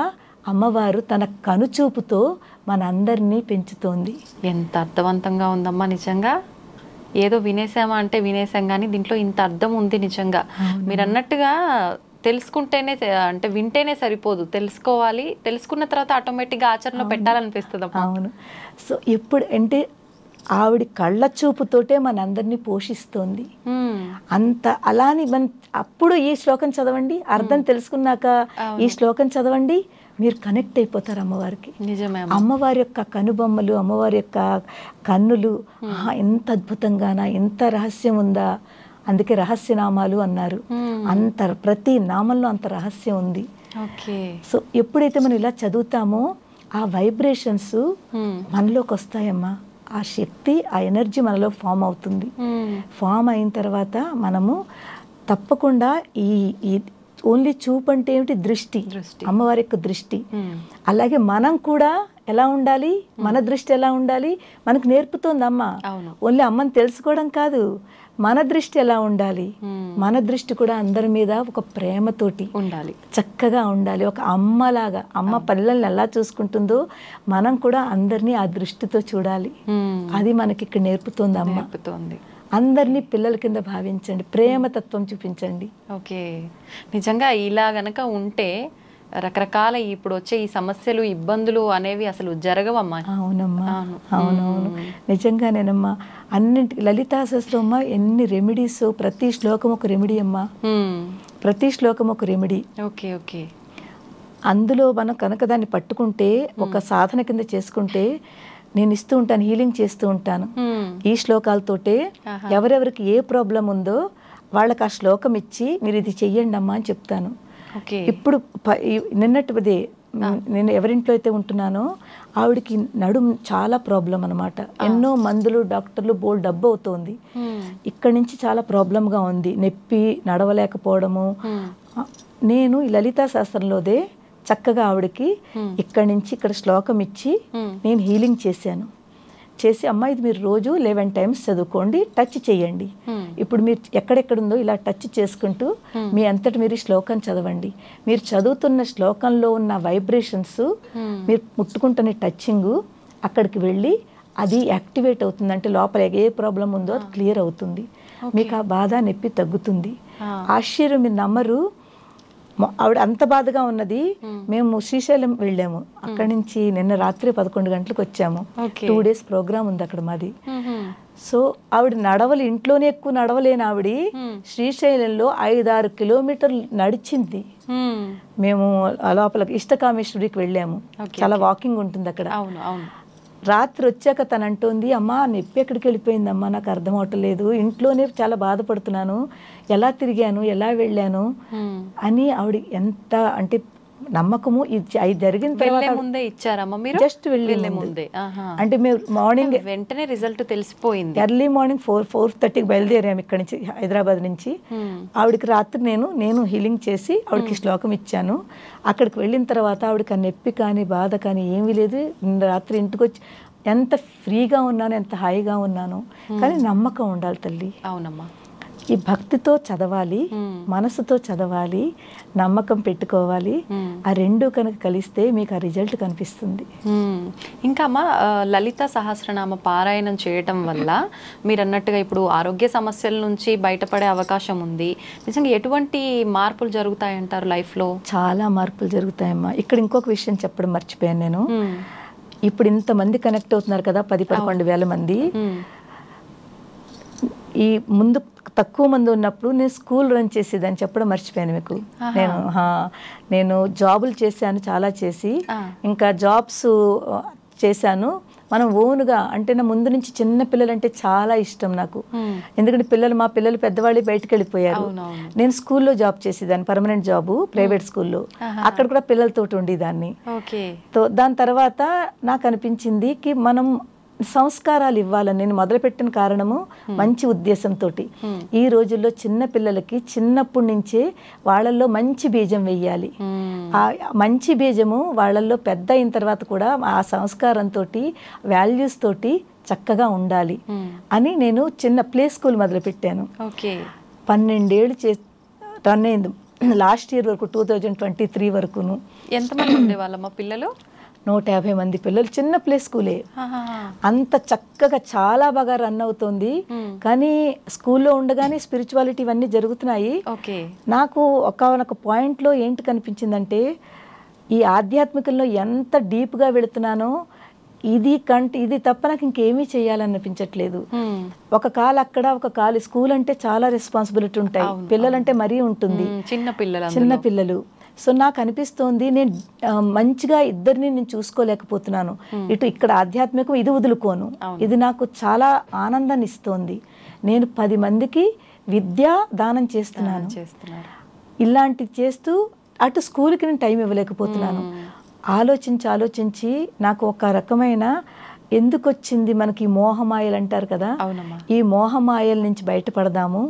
అమ్మవారు తన కనుచూపుతో మన అందరినీ పెంచుతోంది. ఎంత అర్థవంతంగా ఉందమ్మా నిజంగా. ఏదో వినేసామా అంటే వినేసాం, కానీ దీంట్లో ఇంత అర్థం ఉంది నిజంగా. మీరు అన్నట్టుగా తెలుసుకుంటేనే అంటే వింటేనే సరిపోదు, తెలుసుకోవాలి. తెలుసుకున్న తర్వాత ఆటోమేటిక్గా ఆచరణలో పెట్టాలనిపిస్తుంది. అవును. సో ఎప్పుడు అంటే ఆవిడ కళ్ళ చూపుతోటే మనందరినీ పోషిస్తోంది. అంత అలాని అప్పుడు ఈ శ్లోకం చదవండి, అర్థం తెలుసుకున్నాక ఈ శ్లోకం చదవండి, మీరు కనెక్ట్ అయిపోతారు అమ్మవారికి. నిజమే. అమ్మవారి యొక్క కనుబొమ్మలు, అమ్మవారి యొక్క కన్నులు ఎంత అద్భుతంగానా, ఎంత రహస్యం ఉందా, అందుకే రహస్యనామాలు అన్నారు. అంత ప్రతి నామంలో అంత రహస్యం ఉంది. సో ఎప్పుడైతే మనం ఇలా చదువుతామో ఆ వైబ్రేషన్స్ మనలోకి వస్తాయమ్మా. ఆ శక్తి, ఆ ఎనర్జీ మనలో ఫామ్ అవుతుంది. ఫామ్ అయిన తర్వాత మనము తప్పకుండా ఈ ఓన్లీ చూపు అంటే ఏమిటి, దృష్టి, అమ్మవారి యొక్క దృష్టి. అలాగే మనం కూడా ఎలా ఉండాలి, మన దృష్టి ఎలా ఉండాలి మనకు నేర్పుతోంది అమ్మ. ఓన్లీ అమ్మని తెలుసుకోవడం కాదు, మన దృష్టి ఎలా ఉండాలి, మన దృష్టి కూడా అందరి మీద ఒక ప్రేమతోటి ఉండాలి, చక్కగా ఉండాలి. ఒక అమ్మలాగా, అమ్మ పిల్లల్ని ఎలా చూసుకుంటుందో మనం కూడా అందరినీ ఆ దృష్టితో చూడాలి. అది మనకి ఇక్కడ నేర్పుతోంది అమ్మ. అందరినీ పిల్లల కింద భావించండి, ప్రేమతత్వం చూపించండి. ఓకే, నిజంగా ఇలా గనక ఉంటే రకరకాల ఇప్పుడు వచ్చే ఈ సమస్యలు, ఇబ్బందులు అనేవి అసలు జరగవమ్మా. అవునమ్మా, అవునవును, నిజంగానేనమ్మా. అన్నింటి లలితా సహస్రం అమ్మ ఎన్ని రెమెడీస్, ప్రతి శ్లోకం ఒక రెమెడీ అమ్మా, ప్రతి శ్లోకం ఒక రెమెడీ. Okay okay. అందులో మనం కనుక దాన్ని పట్టుకుంటే, ఒక సాధన కింద చేసుకుంటే, నేను ఇస్తూ ఉంటాను, హీలింగ్ చేస్తూ ఉంటాను ఈ శ్లోకాలతోటే. ఎవరెవరికి ఏ ప్రాబ్లం ఉందో వాళ్ళకి ఆ శ్లోకం ఇచ్చి మీరు ఇది చెయ్యండి అమ్మా అని చెప్తాను. ఇప్పుడు నిన్నటిదే నేను ఎవరింట్లో అయితే ఉంటున్నానో ఆవిడకి నడుము చాలా ప్రాబ్లం అనమాట. ఎన్నో మందులు, డాక్టర్లు, బోల్డ్ డబ్బు అవుతోంది. ఇక్కడి నుంచి చాలా ప్రాబ్లంగా ఉంది, నొప్పి, నడవలేకపోవడము. నేను ఈ లలితా శాస్త్రంలోదే చక్కగా ఆవిడకి ఇక్కడి నుంచి ఇక్కడ శ్లోకం ఇచ్చి నేను హీలింగ్ చేశాను. చేసి అమ్మ ఇది మీరు రోజు 11 times చదువుకోండి, టచ్ చేయండి. ఇప్పుడు మీరు ఎక్కడెక్కడుందో ఇలా టచ్ చేసుకుంటూ మీ అంతటి మీరు శ్లోకం చదవండి. మీరు చదువుతున్న శ్లోకంలో ఉన్న వైబ్రేషన్స్, మీరు ముట్టుకుంటున్న టచ్చింగ్ అక్కడికి వెళ్ళి అది యాక్టివేట్ అవుతుంది. అంటే లోపల ఏ ప్రాబ్లం ఉందో అది క్లియర్ అవుతుంది. మీకు ఆ బాధ, నొప్పి తగ్గుతుంది. ఆశ్చర్యం, మీరు నమ్మరు, ఆవిడ అంత బాధగా ఉన్నది. మేము శ్రీశైలం వెళ్ళాము, అక్కడి నుంచి నిన్న రాత్రి 11 గంటలకు వచ్చాము. 2 days ప్రోగ్రామ్ ఉంది అక్కడ మాది. సో ఆవిడ ఇంట్లోనే ఎక్కువ నడవలేని ఆవిడ శ్రీశైలంలో 5-6 kilometers నడిచింది. మేము లోపల ఇష్టకామేశ్వరికి వెళ్ళాము, చాలా వాకింగ్ ఉంటుంది అక్కడ. రాత్రి వచ్చాక తను అంటోంది, అమ్మ నొప్పి ఎక్కడికి వెళ్ళిపోయిందమ్మా, నాకు అర్థం అవట్లేదు, ఇంట్లోనే చాలా బాధపడుతున్నాను, ఎలా తిరిగాను, ఎలా వెళ్ళాను అని. ఆవిడ ఎంత అంటే నమ్మకము, ఇది జరిగిన తర్వాత ముందే ఇచ్చారమ్మా మీరు? జస్ట్ వెళ్ళే ముందే, అంటే మేము మార్నింగ్ వెంటనే రిజల్ట్ తెలిసిపోయింది. ఎర్లీ మార్నింగ్ 4:30కి బయలుదేరాము ఇక్కడ నుంచి, హైదరాబాద్ నుంచి. ఆవిడకి రాత్రి నేను హీలింగ్ చేసి ఆవిడకి శ్లోకం ఇచ్చాను. అక్కడికి వెళ్ళిన తర్వాత ఆవిడకి ఆ నొప్పి కానీ బాధ కానీ ఏమీ లేదు. రాత్రి ఇంటికి వచ్చి ఎంత ఫ్రీగా ఉన్నాను, ఎంత హాయిగా ఉన్నాను. కానీ నమ్మకం ఉండాలి తల్లి. అవునమ్మా, ఈ భక్తితో చదవాలి, మనసుతో చదవాలి, నమ్మకం పెట్టుకోవాలి. ఆ రెండు కనుక కలిస్తే మీకు ఆ రిజల్ట్ కనిపిస్తుంది. ఇంకా అమ్మ, లలిత సహస్రనామ పారాయణం చేయటం వల్ల మీరు అన్నట్టుగా ఇప్పుడు ఆరోగ్య సమస్యల నుంచి బయటపడే అవకాశం ఉంది. నిజంగా ఎటువంటి మార్పులు జరుగుతాయంటారు లైఫ్లో? చాలా మార్పులు జరుగుతాయమ్మా. ఇక్కడ ఇంకొక విషయం చెప్పడం మర్చిపోయాను నేను. ఇప్పుడు ఇంతమంది కనెక్ట్ అవుతున్నారు కదా, 10-11 వేల మంది. ఈ ముందు తక్కువ మంది ఉన్నప్పుడు నేను స్కూల్ రన్ చేసేదని చెప్పడం మర్చిపోయాను మీకు. నేను జాబులు చేశాను, చాలా చేసి ఇంకా జాబ్స్ చేశాను. మనం ఓన్గా అంటే నా ముందు నుంచి చిన్న పిల్లలు అంటే చాలా ఇష్టం నాకు. ఎందుకంటే మా పిల్లలు పెద్దవాళ్ళు బయటకు వెళ్ళిపోయారు. నేను స్కూల్లో జాబ్ చేసేదాన్ని, పర్మనెంట్ జాబు, ప్రైవేట్ స్కూల్లో. అక్కడ కూడా పిల్లలతో ఉండేదాన్ని. దాని తర్వాత నాకు అనిపించింది కి మనం సంస్కారాలు ఇవ్వాలని నేను మొదలుపెట్టిన కారణము మంచి ఉద్దేశంతో. ఈ రోజుల్లో చిన్న పిల్లలకి చిన్నప్పటి నుంచే వాళ్ళల్లో మంచి బీజం వెయ్యాలి. ఆ మంచి బీజము వాళ్ళల్లో పెద్ద అయిన తర్వాత కూడా ఆ సంస్కారంతో, వాల్యూస్ తోటి చక్కగా ఉండాలి అని నేను చిన్న ప్లే స్కూల్ మొదలుపెట్టాను. 12 ఏళ్ళు రన్ అయింది. లాస్ట్ ఇయర్ వరకు 2023 వరకును. ఎంతమంది ఉండేవాళ్ళమ్మా పిల్లలు? 150 మంది పిల్లలు. చిన్న ప్లే స్కూలే, అంత చక్కగా చాలా బాగా రన్ అవుతుంది. కానీ స్కూల్లో ఉండగానే స్పిరిచువాలిటీ ఇవన్నీ జరుగుతున్నాయి. నాకు ఒక పాయింట్లో ఏంటి కనిపించిందంటే, ఈ ఆధ్యాత్మికంలో ఎంత డీప్గా వెళుతున్నానో ఇది తప్ప నాకు ఇంకేమీ చేయాలనిపించట్లేదు. ఒక కాలు అక్కడ, ఒక కాలు స్కూల్ అంటే చాలా రెస్పాన్సిబిలిటీ ఉంటాయి, పిల్లలంటే మరీ ఉంటుంది, చిన్న పిల్లలు. సో నాకు అనిపిస్తోంది నేను మంచిగా ఇద్దరిని నేను చూసుకోలేకపోతున్నాను. ఇక్కడ ఆధ్యాత్మికం ఇది వదులుకోను, ఇది నాకు చాలా ఆనందాన్ని ఇస్తోంది. నేను 10 మందికి విద్యా దానం చేస్తున్నాను. ఇలాంటివి చేస్తూ అటు స్కూల్కి నేను టైం ఇవ్వలేకపోతున్నాను. ఆలోచించి నాకు ఒక రకమైన ఎందుకు వచ్చింది మనకి మోహమాయలు అంటారు కదా, ఈ మోహమాయల నుంచి బయటపడదాము.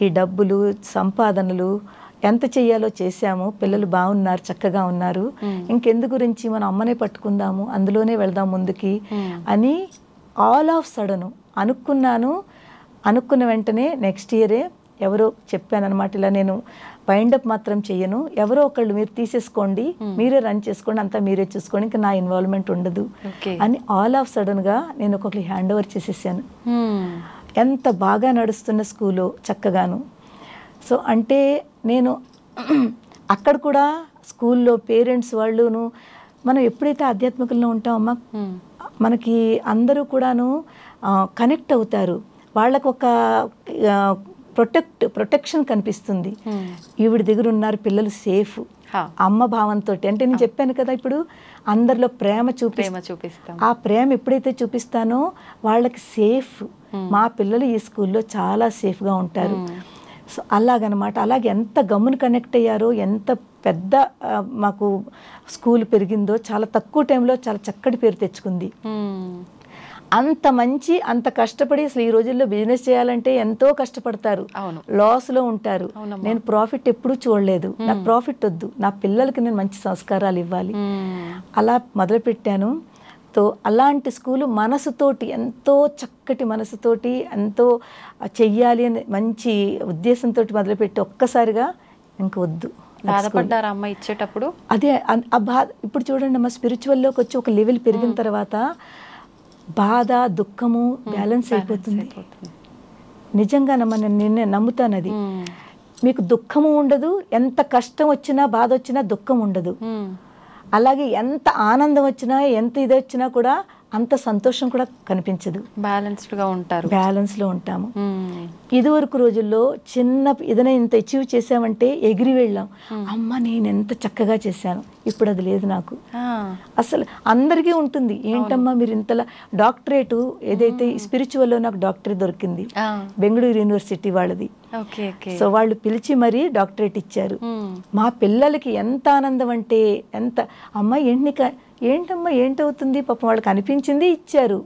ఈ డబ్బులు సంపాదనలు ఎంత చెయ్యాలో చేశాము, పిల్లలు బాగున్నారు, చక్కగా ఉన్నారు, ఇంకెందు గురించి మన అమ్మనే పట్టుకుందాము, అందులోనే వెళదాం ముందుకి అని ఆల్ ఆఫ్ సడన్ అనుకున్న వెంటనే నెక్స్ట్ ఇయరే ఎవరో చెప్పానమాట, ఇలా నేను వైండప్ మాత్రం చెయ్యను, ఎవరో ఒకళ్ళు మీరు తీసేసుకోండి, మీరే రన్ చేసుకోండి, అంతా మీరే చూసుకోండి, ఇంకా నా ఇన్వాల్వ్మెంట్ ఉండదు అని ఆల్ ఆఫ్ సడన్గా నేను ఒకరికి హ్యాండ్ ఓవర్ చేసేసాను. ఎంత బాగా నడుస్తున్న స్కూలు చక్కగాను. సో అంటే నేను అక్కడ కూడా స్కూల్లో పేరెంట్స్ వాళ్ళును మనం ఎప్పుడైతే ఆధ్యాత్మికంలో ఉంటామమ్మా, మనకి అందరూ కూడాను కనెక్ట్ అవుతారు, వాళ్ళకు ఒక ప్రొటెక్షన్ కనిపిస్తుంది. ఈవిడ దగ్గర ఉన్నారు పిల్లలు సేఫ్, అమ్మ భావంతో. అంటే నేను చెప్పాను కదా, ఇప్పుడు అందరిలో ప్రేమ చూపిస్తాం, ఆ ప్రేమ ఎప్పుడైతే చూపిస్తానో వాళ్ళకి సేఫ్, మా పిల్లలు ఈ స్కూల్లో చాలా సేఫ్గా ఉంటారు. సో అలాగనమాట. అలాగే ఎంత గమ్మున కనెక్ట్ అయ్యారో, ఎంత పెద్ద మాకు స్కూల్ పెరిగిందో, చాలా తక్కువ టైంలో చాలా చక్కటి పేరు తెచ్చుకుంది. అంత కష్టపడి అసలు ఈ రోజుల్లో బిజినెస్ చేయాలంటే ఎంతో కష్టపడతారు, లాస్లో ఉంటారు. నేను ప్రాఫిట్ ఎప్పుడూ చూడలేదు, నాకు ప్రాఫిట్ వద్దు, నా పిల్లలకి నేను మంచి సంస్కారాలు ఇవ్వాలి, అలా మొదలుపెట్టాను. తో అలాంటి స్కూలు మనసుతోటి, ఎంతో చక్కటి మనసుతోటి, ఎంతో చెయ్యాలి అని మంచి ఉద్దేశంతో మొదలుపెట్టి ఒక్కసారిగా ఇంక వద్దు. బాధపడ్డారా అమ్మ ఇచ్చేటప్పుడు? అదే ఆ బాధ. ఇప్పుడు చూడండి అమ్మ, స్పిరిచువల్లోకి వచ్చి ఒక లెవెల్ పెరిగిన తర్వాత బాధ దుఃఖము బ్యాలెన్స్ అయిపోతుంది. నిజంగానమ్మా, నేను నమ్ముతాను అది. మీకు దుఃఖము ఉండదు, ఎంత కష్టం వచ్చినా బాధ వచ్చినా దుఃఖం ఉండదు. అలాగే ఎంత ఆనందం వచ్చినా ఎంత ఇది వచ్చినా కూడా అంత సంతోషం కూడా కనిపించదు. బ్యాలెన్స్లో ఉంటాము. ఇదివరకు రోజుల్లో చిన్న ఏదైనా ఇంత అచీవ్ చేసామంటే ఎగిరి వెళ్ళాం, అమ్మ నేను ఎంత చక్కగా చేశాను. ఇప్పుడు అది లేదు నాకు. అసలు అందరికీ ఉంటుంది, ఏంటమ్మా మీరు ఇంతలా డాక్టరేటు ఏదైతే స్పిరిచువల్లో నాకు డాక్టరేట్ దొరికింది, బెంగళూరు యూనివర్సిటీ వాళ్ళది. సో వాళ్ళు పిలిచి మరీ డాక్టరేట్ ఇచ్చారు. మా పిల్లలకి ఎంత ఆనందం అంటే ఎంత, అమ్మ ఏంటమ్మా ఏంటవుతుంది, పాపం వాళ్ళకి అనిపించింది ఇచ్చారు.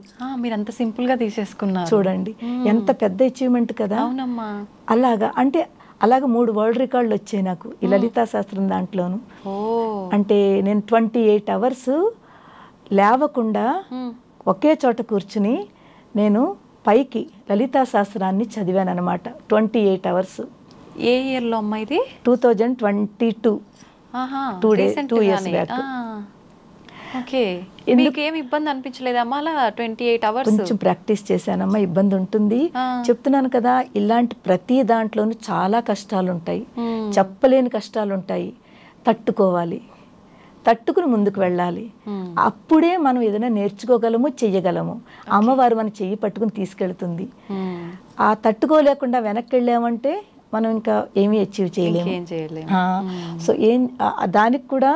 మీరు అంత సింపుల్ గా తీసేసుకున్నారు. చూడండి ఎంత పెద్ద అచీవ్మెంట్ కదా. అలాగా అంటే అలాగే 3 వరల్డ్ రికార్డులు వచ్చాయి నాకు ఈ లలితా శాస్త్రం దాంట్లోను. అంటే నేను 28 అవర్స్ లేవకుండా ఒకే చోట కూర్చుని నేను పైకి లలితా శాస్త్రాన్ని చదివాను అనమాట. 28 అవర్స్. ఏ ఇయర్లో అమ్మా ఇది? 2022. 2 years బ్యాక్. మీకేం ఇబ్బంది అనిపించలేదమ్మా అలా 28 అవర్స్? కొంచెం ప్రాక్టీస్ చేశానమ్మా, ఇబ్బంది ఉంటుంది. చెప్తున్నాను కదా, ఇలాంటి ప్రతి దాంట్లోనూ చాలా కష్టాలు ఉంటాయి, చెప్పలేని కష్టాలు ఉంటాయి. తట్టుకుని ముందుకు వెళ్ళాలి. అప్పుడే మనం ఏదైనా నేర్చుకోగలము, చెయ్యగలము. అమ్మవారు మన చెయ్యి పట్టుకుని తీసుకెళ్తుంది. ఆ తట్టుకోలేకుండా వెనక్కి వెళ్ళామంటే మనం ఇంకా ఏమీ అచీవ్ చేయలేము. సో దానికి కూడా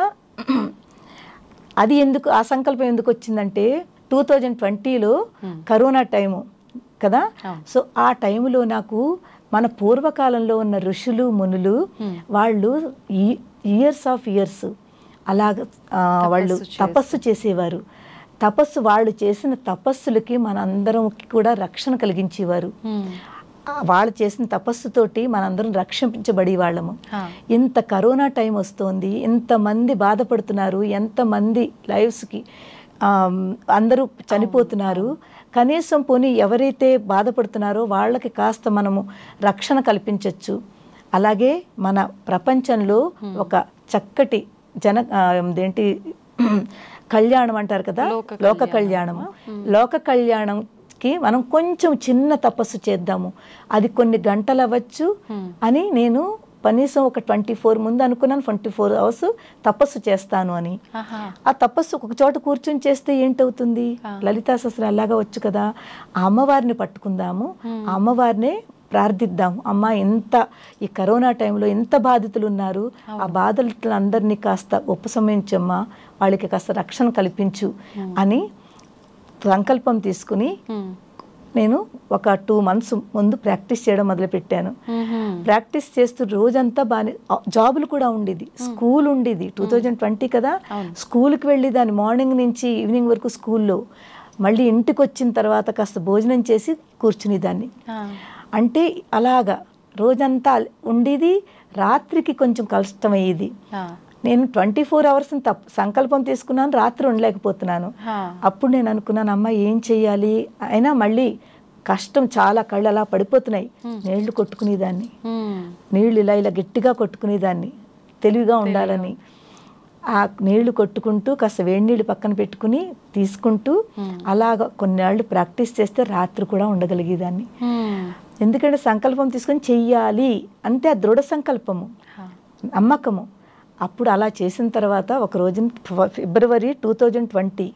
అది ఎందుకు, ఆ సంకల్పం ఎందుకు వచ్చిందంటే 2020లో కరోనా టైము కదా. సో ఆ టైంలో నాకు మన పూర్వకాలంలో ఉన్న ఋషులు మునులు వాళ్ళు ఇయర్స్ అలాగ వాళ్ళు తపస్సు చేసేవారు. వాళ్ళు చేసిన తపస్సులకి మనందరం కూడా రక్షణ కలిగించేవారు. వాళ్ళు చేసిన తపస్సుతోటి మనందరం రక్షించబడి వాళ్ళము. ఇంత కరోనా టైం వస్తోంది, ఇంతమంది బాధపడుతున్నారు, ఎంతమంది లైవ్స్కి అందరూ చనిపోతున్నారు. కనీసం పోనీ ఎవరైతే బాధపడుతున్నారో వాళ్ళకి కాస్త మనము రక్షణ కల్పించవచ్చు. అలాగే మన ప్రపంచంలో ఒక చక్కటి ఏంటి కళ్యాణం అంటారు కదా, లోక కళ్యాణంకి మనం కొంచెం చిన్న తపస్సు చేద్దాము, అది కొన్ని గంటలు అవ్వచ్చు అని నేను కనీసం ఒక 24 ముందు అనుకున్నాను 24 అవర్స్ తపస్సు చేస్తాను అని. ఆ తపస్సు ఒక చోట కూర్చొని చేస్తే ఏంటవుతుంది, లలితా సహస్రం అలాగా వచ్చు కదా, ఆ అమ్మవారిని పట్టుకుందాము, ఆ అమ్మవారినే ప్రార్థిద్దాం. అమ్మ ఎంత ఈ కరోనా టైంలో ఎంత బాధితులు ఉన్నారు, ఆ బాధితులందరినీ కాస్త ఉపశమించమ్మా, వాళ్ళకి కాస్త రక్షణ కల్పించు అని సంకల్పం తీసుకుని నేను ఒక 2 months ముందు ప్రాక్టీస్ చేయడం మొదలుపెట్టాను. ప్రాక్టీస్ చేస్తూ రోజంతా బాగా, జాబులు కూడా ఉండేది, స్కూల్ ఉండేది. 2020 కదా, స్కూల్కి వెళ్ళి దాన్ని మార్నింగ్ నుంచి ఈవినింగ్ వరకు స్కూల్లో, మళ్ళీ ఇంటికి వచ్చిన తర్వాత కాస్త భోజనం చేసి కూర్చునేదాన్ని. అంటే అలాగా రోజంతా ఉండేది. రాత్రికి కొంచెం కష్టమయ్యేది. నేను 24 hours సంకల్పం తీసుకున్నాను, రాత్రి ఉండలేకపోతున్నాను. అప్పుడు నేను అనుకున్నాను, అమ్మ ఏం చెయ్యాలి, అయినా మళ్ళీ కష్టం, చాలా కళ్ళు అలా పడిపోతున్నాయి. నీళ్లు కొట్టుకునేదాన్ని, నీళ్లు ఇలా ఇలా గట్టిగా కొట్టుకునేదాన్ని తెలివిగా ఉండాలని. ఆ నీళ్లు కొట్టుకుంటూ కాస్త వేడి నీళ్ళు పక్కన పెట్టుకుని తీసుకుంటూ అలాగ కొన్నేళ్ళు ప్రాక్టీస్ చేస్తే రాత్రి కూడా ఉండగలిగేదాన్ని. ఎందుకంటే సంకల్పం తీసుకొని చెయ్యాలి అంటే ఆ దృఢ సంకల్పము, నమ్మకము. అప్పుడు అలా చేసిన తర్వాత ఒక రోజున February 2020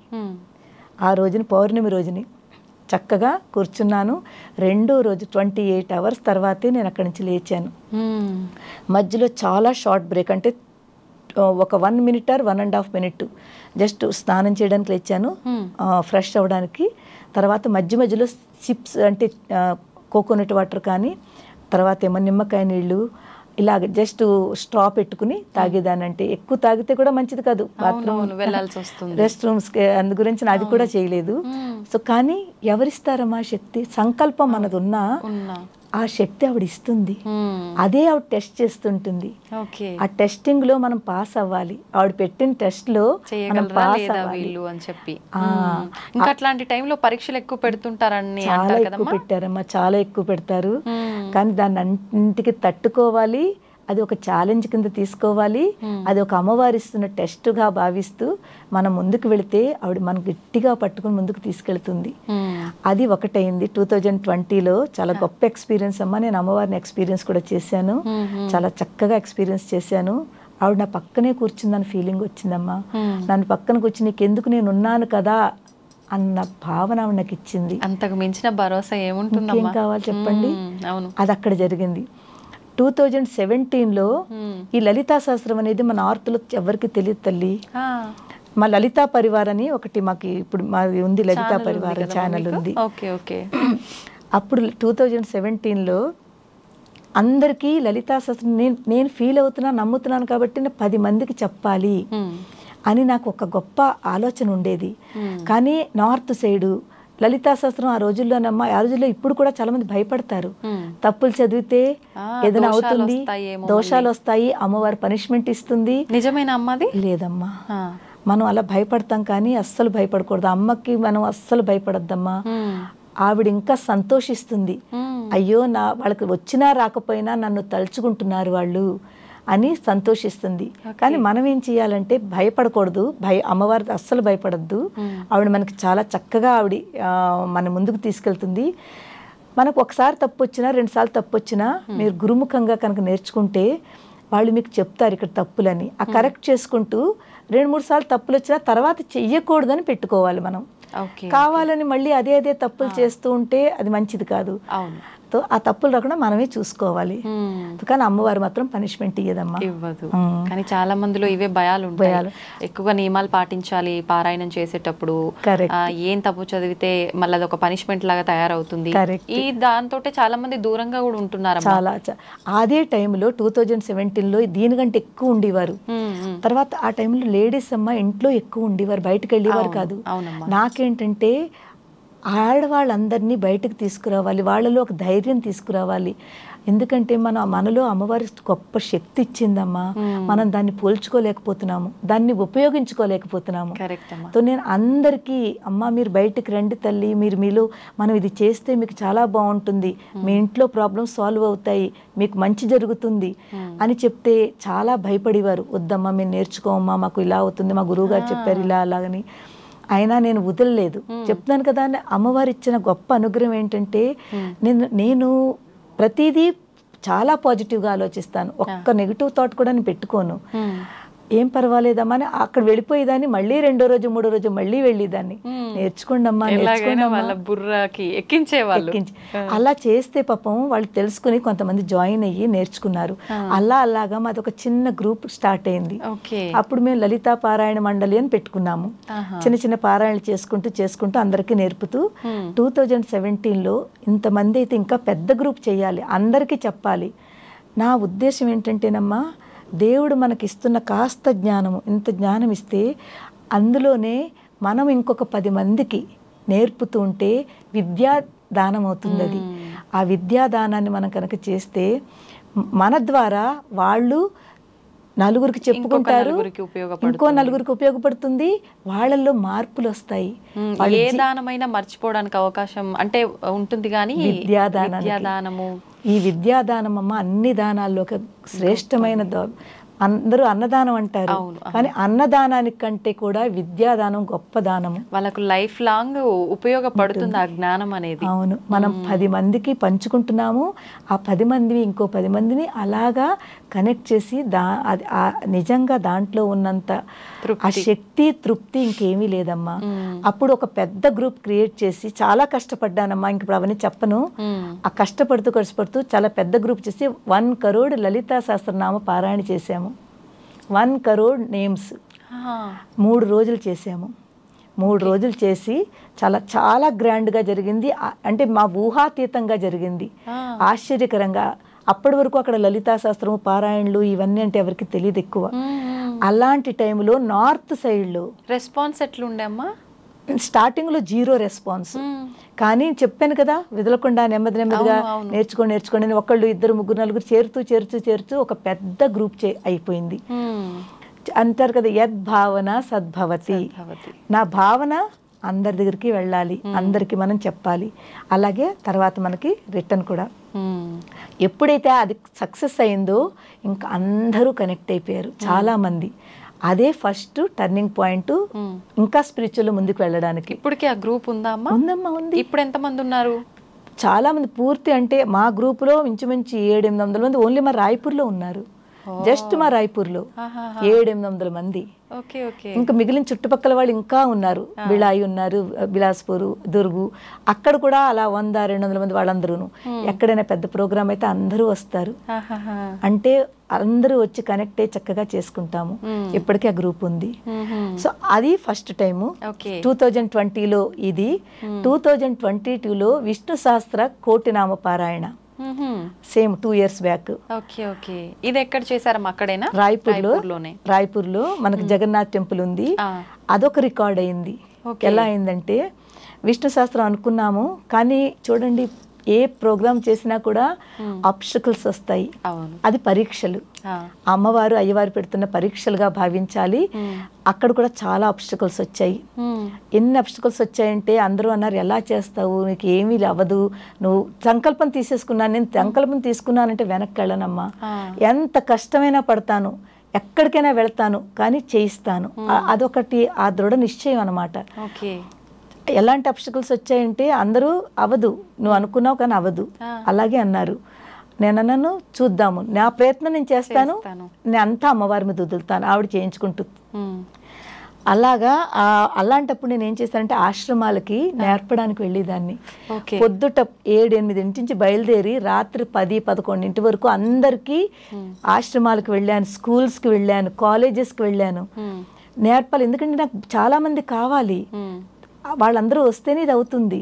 ఆ రోజున పౌర్ణమి రోజుని చక్కగా కూర్చున్నాను. రెండో రోజు 28 hours తర్వాతే నేను అక్కడి నుంచి లేచాను. మధ్యలో చాలా షార్ట్ బ్రేక్, అంటే ఒక 1 minute or 1.5 minutes జస్ట్ స్నానం చేయడానికి లేచాను, ఫ్రెష్ అవ్వడానికి. తర్వాత మధ్యలో సిప్స్ అంటే కోకోనట్ వాటర్ కానీ, తర్వాత ఏమో నిమ్మకాయ నీళ్ళు ఇలాగ జస్ట్ స్ట్రా పెట్టుకుని తాగేదాన్ని. అంటే ఎక్కువ తాగితే కూడా మంచిది కాదు, బాత్రూమ్ వెళ్ళాల్సి వస్తుంది, రెస్ట్ రూమ్స్, అందు గురించి అది కూడా చేయలేదు. సో కానీ ఎవరిస్తారమ్మా శక్తి, సంకల్పం మనది ఉన్నా ఆ శక్తి ఆవిడ ఇస్తుంది. అదే ఆవిడ టెస్ట్ చేస్తుంటుంది. ఆ టెస్టింగ్ లో మనం పాస్ అవ్వాలి. ఆవిడ పెట్టిన టెస్ట్ లో మనం పాస్ అవ్వాలి అని చెప్పి. ఇంకా అట్లాంటి టైంలో పరీక్షలు ఎక్కువ పెడుతుంటారని చాలా ఎక్కువ పెట్టారమ్మా, చాలా ఎక్కువ పెడతారు. కానీ దాన్ని అన్నింటికి తట్టుకోవాలి. అది ఒక ఛాలెంజ్ కింద తీసుకోవాలి. అది ఒక అమ్మవారి ఇస్తున్న టెస్ట్గా భావిస్తూ మనం ముందుకు వెళితే ఆవిడ మనం గట్టిగా పట్టుకుని ముందుకు తీసుకెళ్తుంది. అది ఒకటైంది 2020లో. చాలా గొప్ప ఎక్స్పీరియన్స్ అమ్మా. నేను అమ్మవారిని ఎక్స్పీరియన్స్ కూడా చేశాను, చాలా చక్కగా ఎక్స్పీరియన్స్ చేశాను. ఆవిడ నా పక్కనే కూర్చుందని ఫీలింగ్ వచ్చిందమ్మా. నన్ను పక్కన కూర్చుని నీకెందుకు నేను ఉన్నాను కదా అన్న భావన ఆవిడ నాకు ఇచ్చింది. అంతకు మించిన భరోసా ఏముంటుంది, ఏం కావాలి చెప్పండి. అది అక్కడ జరిగింది. 2017లో ఈ లలితా సహస్రం అనేది మన నార్త్లో ఎవరికి తెలియదు తల్లి. మా లలితా పరివార్ అని ఒకటి మాకు ఇప్పుడు మాది ఉంది, లలితా పరివార్ ఛానల్ ఉంది. అప్పుడు 2017లో అందరికీ లలితా సహస్రం నేను ఫీల్ అవుతున్నా, నమ్ముతున్నాను కాబట్టి నేను 10 మందికి చెప్పాలి అని నాకు ఒక గొప్ప ఆలోచన ఉండేది. కానీ నార్త్ సైడు లలితా సహస్రం ఆ రోజుల్లోనమ్మా, ఆ రోజుల్లో ఇప్పుడు కూడా చాలా మంది భయపడతారు. తప్పులు చదివితే ఏదైనా అవుతుంది, దోషాలు వస్తాయి, అమ్మవారి పనిష్మెంట్ ఇస్తుంది. నిజమేనా అమ్మది? లేదమ్మా, మనం అలా భయపడతాం కానీ అస్సలు భయపడకూడదు. అమ్మకి మనం అస్సలు భయపడద్దమ్మా. ఆవిడ ఇంకా సంతోషిస్తుంది. అయ్యో వాళ్ళకి వచ్చినా రాకపోయినా నన్ను తలుచుకుంటున్నారు వాళ్ళు అని సంతోషిస్తుంది. కానీ మనం ఏం చేయాలంటే భయపడకూడదు. అమ్మవారి అస్సలు భయపడద్దు. ఆవిడ మనకి చాలా చక్కగా ఆవిడ మన ముందుకు తీసుకెళ్తుంది. మనకు ఒకసారి తప్పు వచ్చినా 2 సార్లు తప్పు వచ్చినా మీరు గురుముఖంగా కనుక నేర్చుకుంటే వాళ్ళు మీకు చెప్తారు ఇక్కడ తప్పులని. ఆ కరెక్ట్ చేసుకుంటూ 2-3 సార్లు తప్పులు వచ్చినా తర్వాత చెయ్యకూడదని పెట్టుకోవాలి మనం. కావాలని మళ్ళీ అదే తప్పులు చేస్తూ ఉంటే అది మంచిది కాదు. ఆ తప్పులు రాకుండా మనమే చూసుకోవాలి. కానీ అమ్మవారు మాత్రం పనిష్మెంట్ ఇవ్వదమ్మా, ఇవ్వదు. కానీ చాలా మందిలో ఇవే భయాలు ఉంటాయి. ఎక్కువగా నియమాలు పాటించాలి పారాయణం చేసేటప్పుడు. ఏం తప్పు చదివితే మళ్ళీ అదొక పనిష్మెంట్ లాగా తయారవుతుంది. ఈ దాంతో చాలా మంది దూరంగా కూడా ఉంటున్నారు. చాలా అదే టైంలో 2017లో దీనికంటే ఎక్కువ ఉండేవారు. తర్వాత ఆ టైంలో లేడీస్ అమ్మ ఇంట్లో ఎక్కువ ఉండేవారు, బయటకు వెళ్ళేవారు కాదు. నాకేంటంటే ఆడవాళ్ళందరినీ బయటకు తీసుకురావాలి, వాళ్ళలో ఒక ధైర్యం తీసుకురావాలి. ఎందుకంటే మనలో అమ్మవారి గొప్ప శక్తి ఇచ్చిందమ్మా. మనం దాన్ని పోల్చుకోలేకపోతున్నాము, దాన్ని ఉపయోగించుకోలేకపోతున్నాము. సో నేను అందరికీ అమ్మ మీరు బయటకు రండి తల్లి, మీలో మనం ఇది చేస్తే మీకు చాలా బాగుంటుంది, మీ ఇంట్లో ప్రాబ్లమ్స్ సాల్వ్ అవుతాయి, మీకు మంచి జరుగుతుంది అని చెప్తే చాలా భయపడేవారు. వద్దమ్మా మేము నేర్చుకోమమ్మా, మాకు ఇలా అవుతుంది, మా గురువు గారు చెప్పారు ఇలా అలాగని. అయినా నేను వదలలేదు. చెప్తున్నాను కదా, అమ్మవారు ఇచ్చిన గొప్ప అనుగ్రహం ఏంటంటే నేను ప్రతిదీ చాలా పాజిటివ్గా ఆలోచిస్తాను. ఒక్క నెగిటివ్ థాట్ కూడా నేను పెట్టుకోను. ఏం పర్వాలేదమ్మా అని అక్కడ వెళ్ళిపోయేదాన్ని, మళ్ళీ రెండో రోజు మూడో రోజు మళ్ళీ వెళ్ళేదాన్ని. నేర్చుకోండమ్మా బుర్రకి ఎక్కించేవాళ్ళు. అలా చేస్తే పాపం వాళ్ళు తెలుసుకుని కొంతమంది జాయిన్ అయ్యి నేర్చుకున్నారు. అలాగా మాది ఒక చిన్న గ్రూప్ స్టార్ట్ అయింది. అప్పుడు మేము లలితా పారాయణ మండలి అని పెట్టుకున్నాము. చిన్న చిన్న పారాయణలు చేసుకుంటూ అందరికీ నేర్పుతూ 2017లో ఇంతమంది అయితే ఇంకా పెద్ద గ్రూప్ చేయాలి, అందరికీ చెప్పాలి. నా ఉద్దేశం ఏంటంటేనమ్మా, దేవుడు మనకిస్తున్న కాస్త జ్ఞానము, ఇంత జ్ఞానం ఇస్తే అందులోనే మనం ఇంకొక 10 మందికి నేర్పుతూ ఉంటే విద్యాదానం అవుతుంది. అది ఆ విద్యాదానాన్ని మనం కనుక చేస్తే మన ద్వారా వాళ్ళు నలుగురికి చెప్పుకుంటారు, ఇంకో నలుగురికి ఉపయోగపడుతుంది, వాళ్ళల్లో మార్పులు వస్తాయి. ఏ దానమైనా మర్చిపోవడానికి అవకాశం అంటే ఉంటుంది, కానీ విద్యాదానము, ఈ విద్యాదానం అమ్మ అన్ని దానాల్లో ఒక శ్రేష్టమైన అందరూ అన్నదానం అంటారు, కానీ అన్నదానానికి కంటే కూడా విద్యాదానం గొప్ప దానము. వాళ్ళకు లైఫ్ లాంగ్ ఉపయోగపడుతుంది ఆ జ్ఞానం అనేది. అవును, మనం 10 మందికి పంచుకుంటున్నాము, ఆ 10 మంది ఇంకో 10 మందిని అలాగా కనెక్ట్ చేసి నిజంగా దాంట్లో ఉన్నంత ఆ శక్తి తృప్తి ఇంకేమీ లేదమ్మా. అప్పుడు ఒక పెద్ద గ్రూప్ క్రియేట్ చేసి చాలా కష్టపడ్డానమ్మా, ఇంక అవన్నీ చెప్పను. ఆ కష్టపడుతూ చాలా పెద్ద గ్రూప్ చేసి 1 crore లలితా సహస్రనామ పారాయణ చేశాము. 1 crore నేమ్స్ 3 రోజులు చేసాము. 3 రోజులు చేసి చాలా చాలా గ్రాండ్గా జరిగింది. అంటే మా ఊహాతీతంగా జరిగింది, ఆశ్చర్యకరంగా. అప్పటి వరకు అక్కడ లలితా శాస్త్రము పారాయణలు ఇవన్నీ అంటే ఎవరికి తెలియదు ఎక్కువ. అలాంటి టైంలో నార్త్ సైడ్లో రెస్పాన్స్ ఎట్లుండమ్మా? స్టార్టింగ్లో 0 రెస్పాన్స్, కానీ చెప్పాను కదా వదలకుండా నెమ్మదిగా నేర్చుకోండి ఒకళ్ళు ఇద్దరు ముగ్గురు నలుగురు చేరుతూ ఒక పెద్ద గ్రూప్ అయిపోయింది. అంటారు కదా, యద్భావన సద్భవతి. నా భావన అందరి దగ్గరికి వెళ్ళాలి, అందరికి మనం చెప్పాలి, అలాగే తర్వాత మనకి రిటర్న్ కూడా. ఎప్పుడైతే అది సక్సెస్ అయిందో ఇంకా అందరూ కనెక్ట్ అయిపోయారు చాలా మంది. అదే ఫస్ట్ టర్నింగ్ పాయింట్ ఇంకా స్పిరిచువల్ ముందుకు వెళ్ళడానికి. ఇప్పటికే ఆ గ్రూప్ ఉందమ్మా? ఉందమ్మా, ఉంది. ఇప్పుడు ఎంతమంది ఉన్నారు? చాలా మంది. పూర్తి అంటే మా గ్రూపులో ఇంచుమించు 700-800 మంది ఓన్లీ మా రాయ్పూర్లో ఉన్నారు. జస్ట్ మా రాయ్పూర్లో 700-800 మంది. ఇంకా మిగిలిన చుట్టుపక్కల వాళ్ళు ఇంకా ఉన్నారు, బిళాయి ఉన్నారు, బిలాస్పూర్, దుర్గు, అక్కడ కూడా అలా 100-200 మంది వాళ్ళందరూ. ఎక్కడైనా పెద్ద ప్రోగ్రామ్ అయితే అందరూ వస్తారు. అంటే అందరూ వచ్చి కనెక్ట్ అయ్యి చక్కగా చేసుకుంటాము. ఇప్పటికీ ఆ గ్రూప్ ఉంది. సో అది ఫస్ట్ టైము 2020లో. ఇది 2022లో విష్ణు సహస్ర కోటినామ పారాయణ, సేమ్ 2 years బ్యాక్. ఇది ఎక్కడ చేశారమ్మా? అక్కడేనా? రాయ్పూర్లో మనకు జగన్నాథ్ టెంపుల్ ఉంది, అదొక రికార్డ్ అయింది. ఎలా అయిందంటే, విష్ణు శాస్త్రం అనుకున్నాము, కానీ చూడండి ఏ ప్రోగ్రామ్ చేసినా కూడా ఆబ్స్టకల్స్ వస్తాయి. అది పరీక్షలు, అమ్మవారు అయ్యవారు పెడుతున్న పరీక్షలుగా భావించాలి. అక్కడ కూడా చాలా ఆబ్స్టకల్స్ వచ్చాయి. ఎన్ని ఆబ్స్టకల్స్ వచ్చాయంటే అందరూ అన్నారు, ఎలా చేస్తావు, నీకు ఏమీ అవ్వదు, నువ్వు సంకల్పం తీసేసుకున్నాను. నేను సంకల్పం తీసుకున్నానంటే వెనక్కి వెళ్ళనమ్మా, ఎంత కష్టమైనా పడతాను, ఎక్కడికైనా వెళ్తాను, కానీ చేయిస్తాను. అదొకటి ఆ దృఢ నిశ్చయం అన్నమాట. ఎలాంటి అబ్స్టకల్స్ వచ్చాయంటే అందరూ అవ్వదు, నువ్వు అనుకున్నావు కానీ అవ్వదు, అలాగే అన్నారు. నేను అన్నాను, చూద్దాము, నా ప్రయత్నం నేను చేస్తాను, నేను అంతా అమ్మవారి మీద వదులుతాను, ఆవిడ చేయించుకుంటూ. అలాగా అలాంటప్పుడు నేను ఏం చేస్తానంటే ఆశ్రమాలకి నేర్పడానికి వెళ్ళేదాన్ని. పొద్దుట 7-8 నుంచి బయలుదేరి రాత్రి 10-11 వరకు అందరికీ ఆశ్రమాలకు వెళ్ళాను, స్కూల్స్కి వెళ్ళాను, కాలేజెస్కి వెళ్ళాను, నేర్పాలి. ఎందుకంటే నాకు చాలా మంది కావాలి, వాళ్ళందరూ వస్తేనే ఇది అవుతుంది.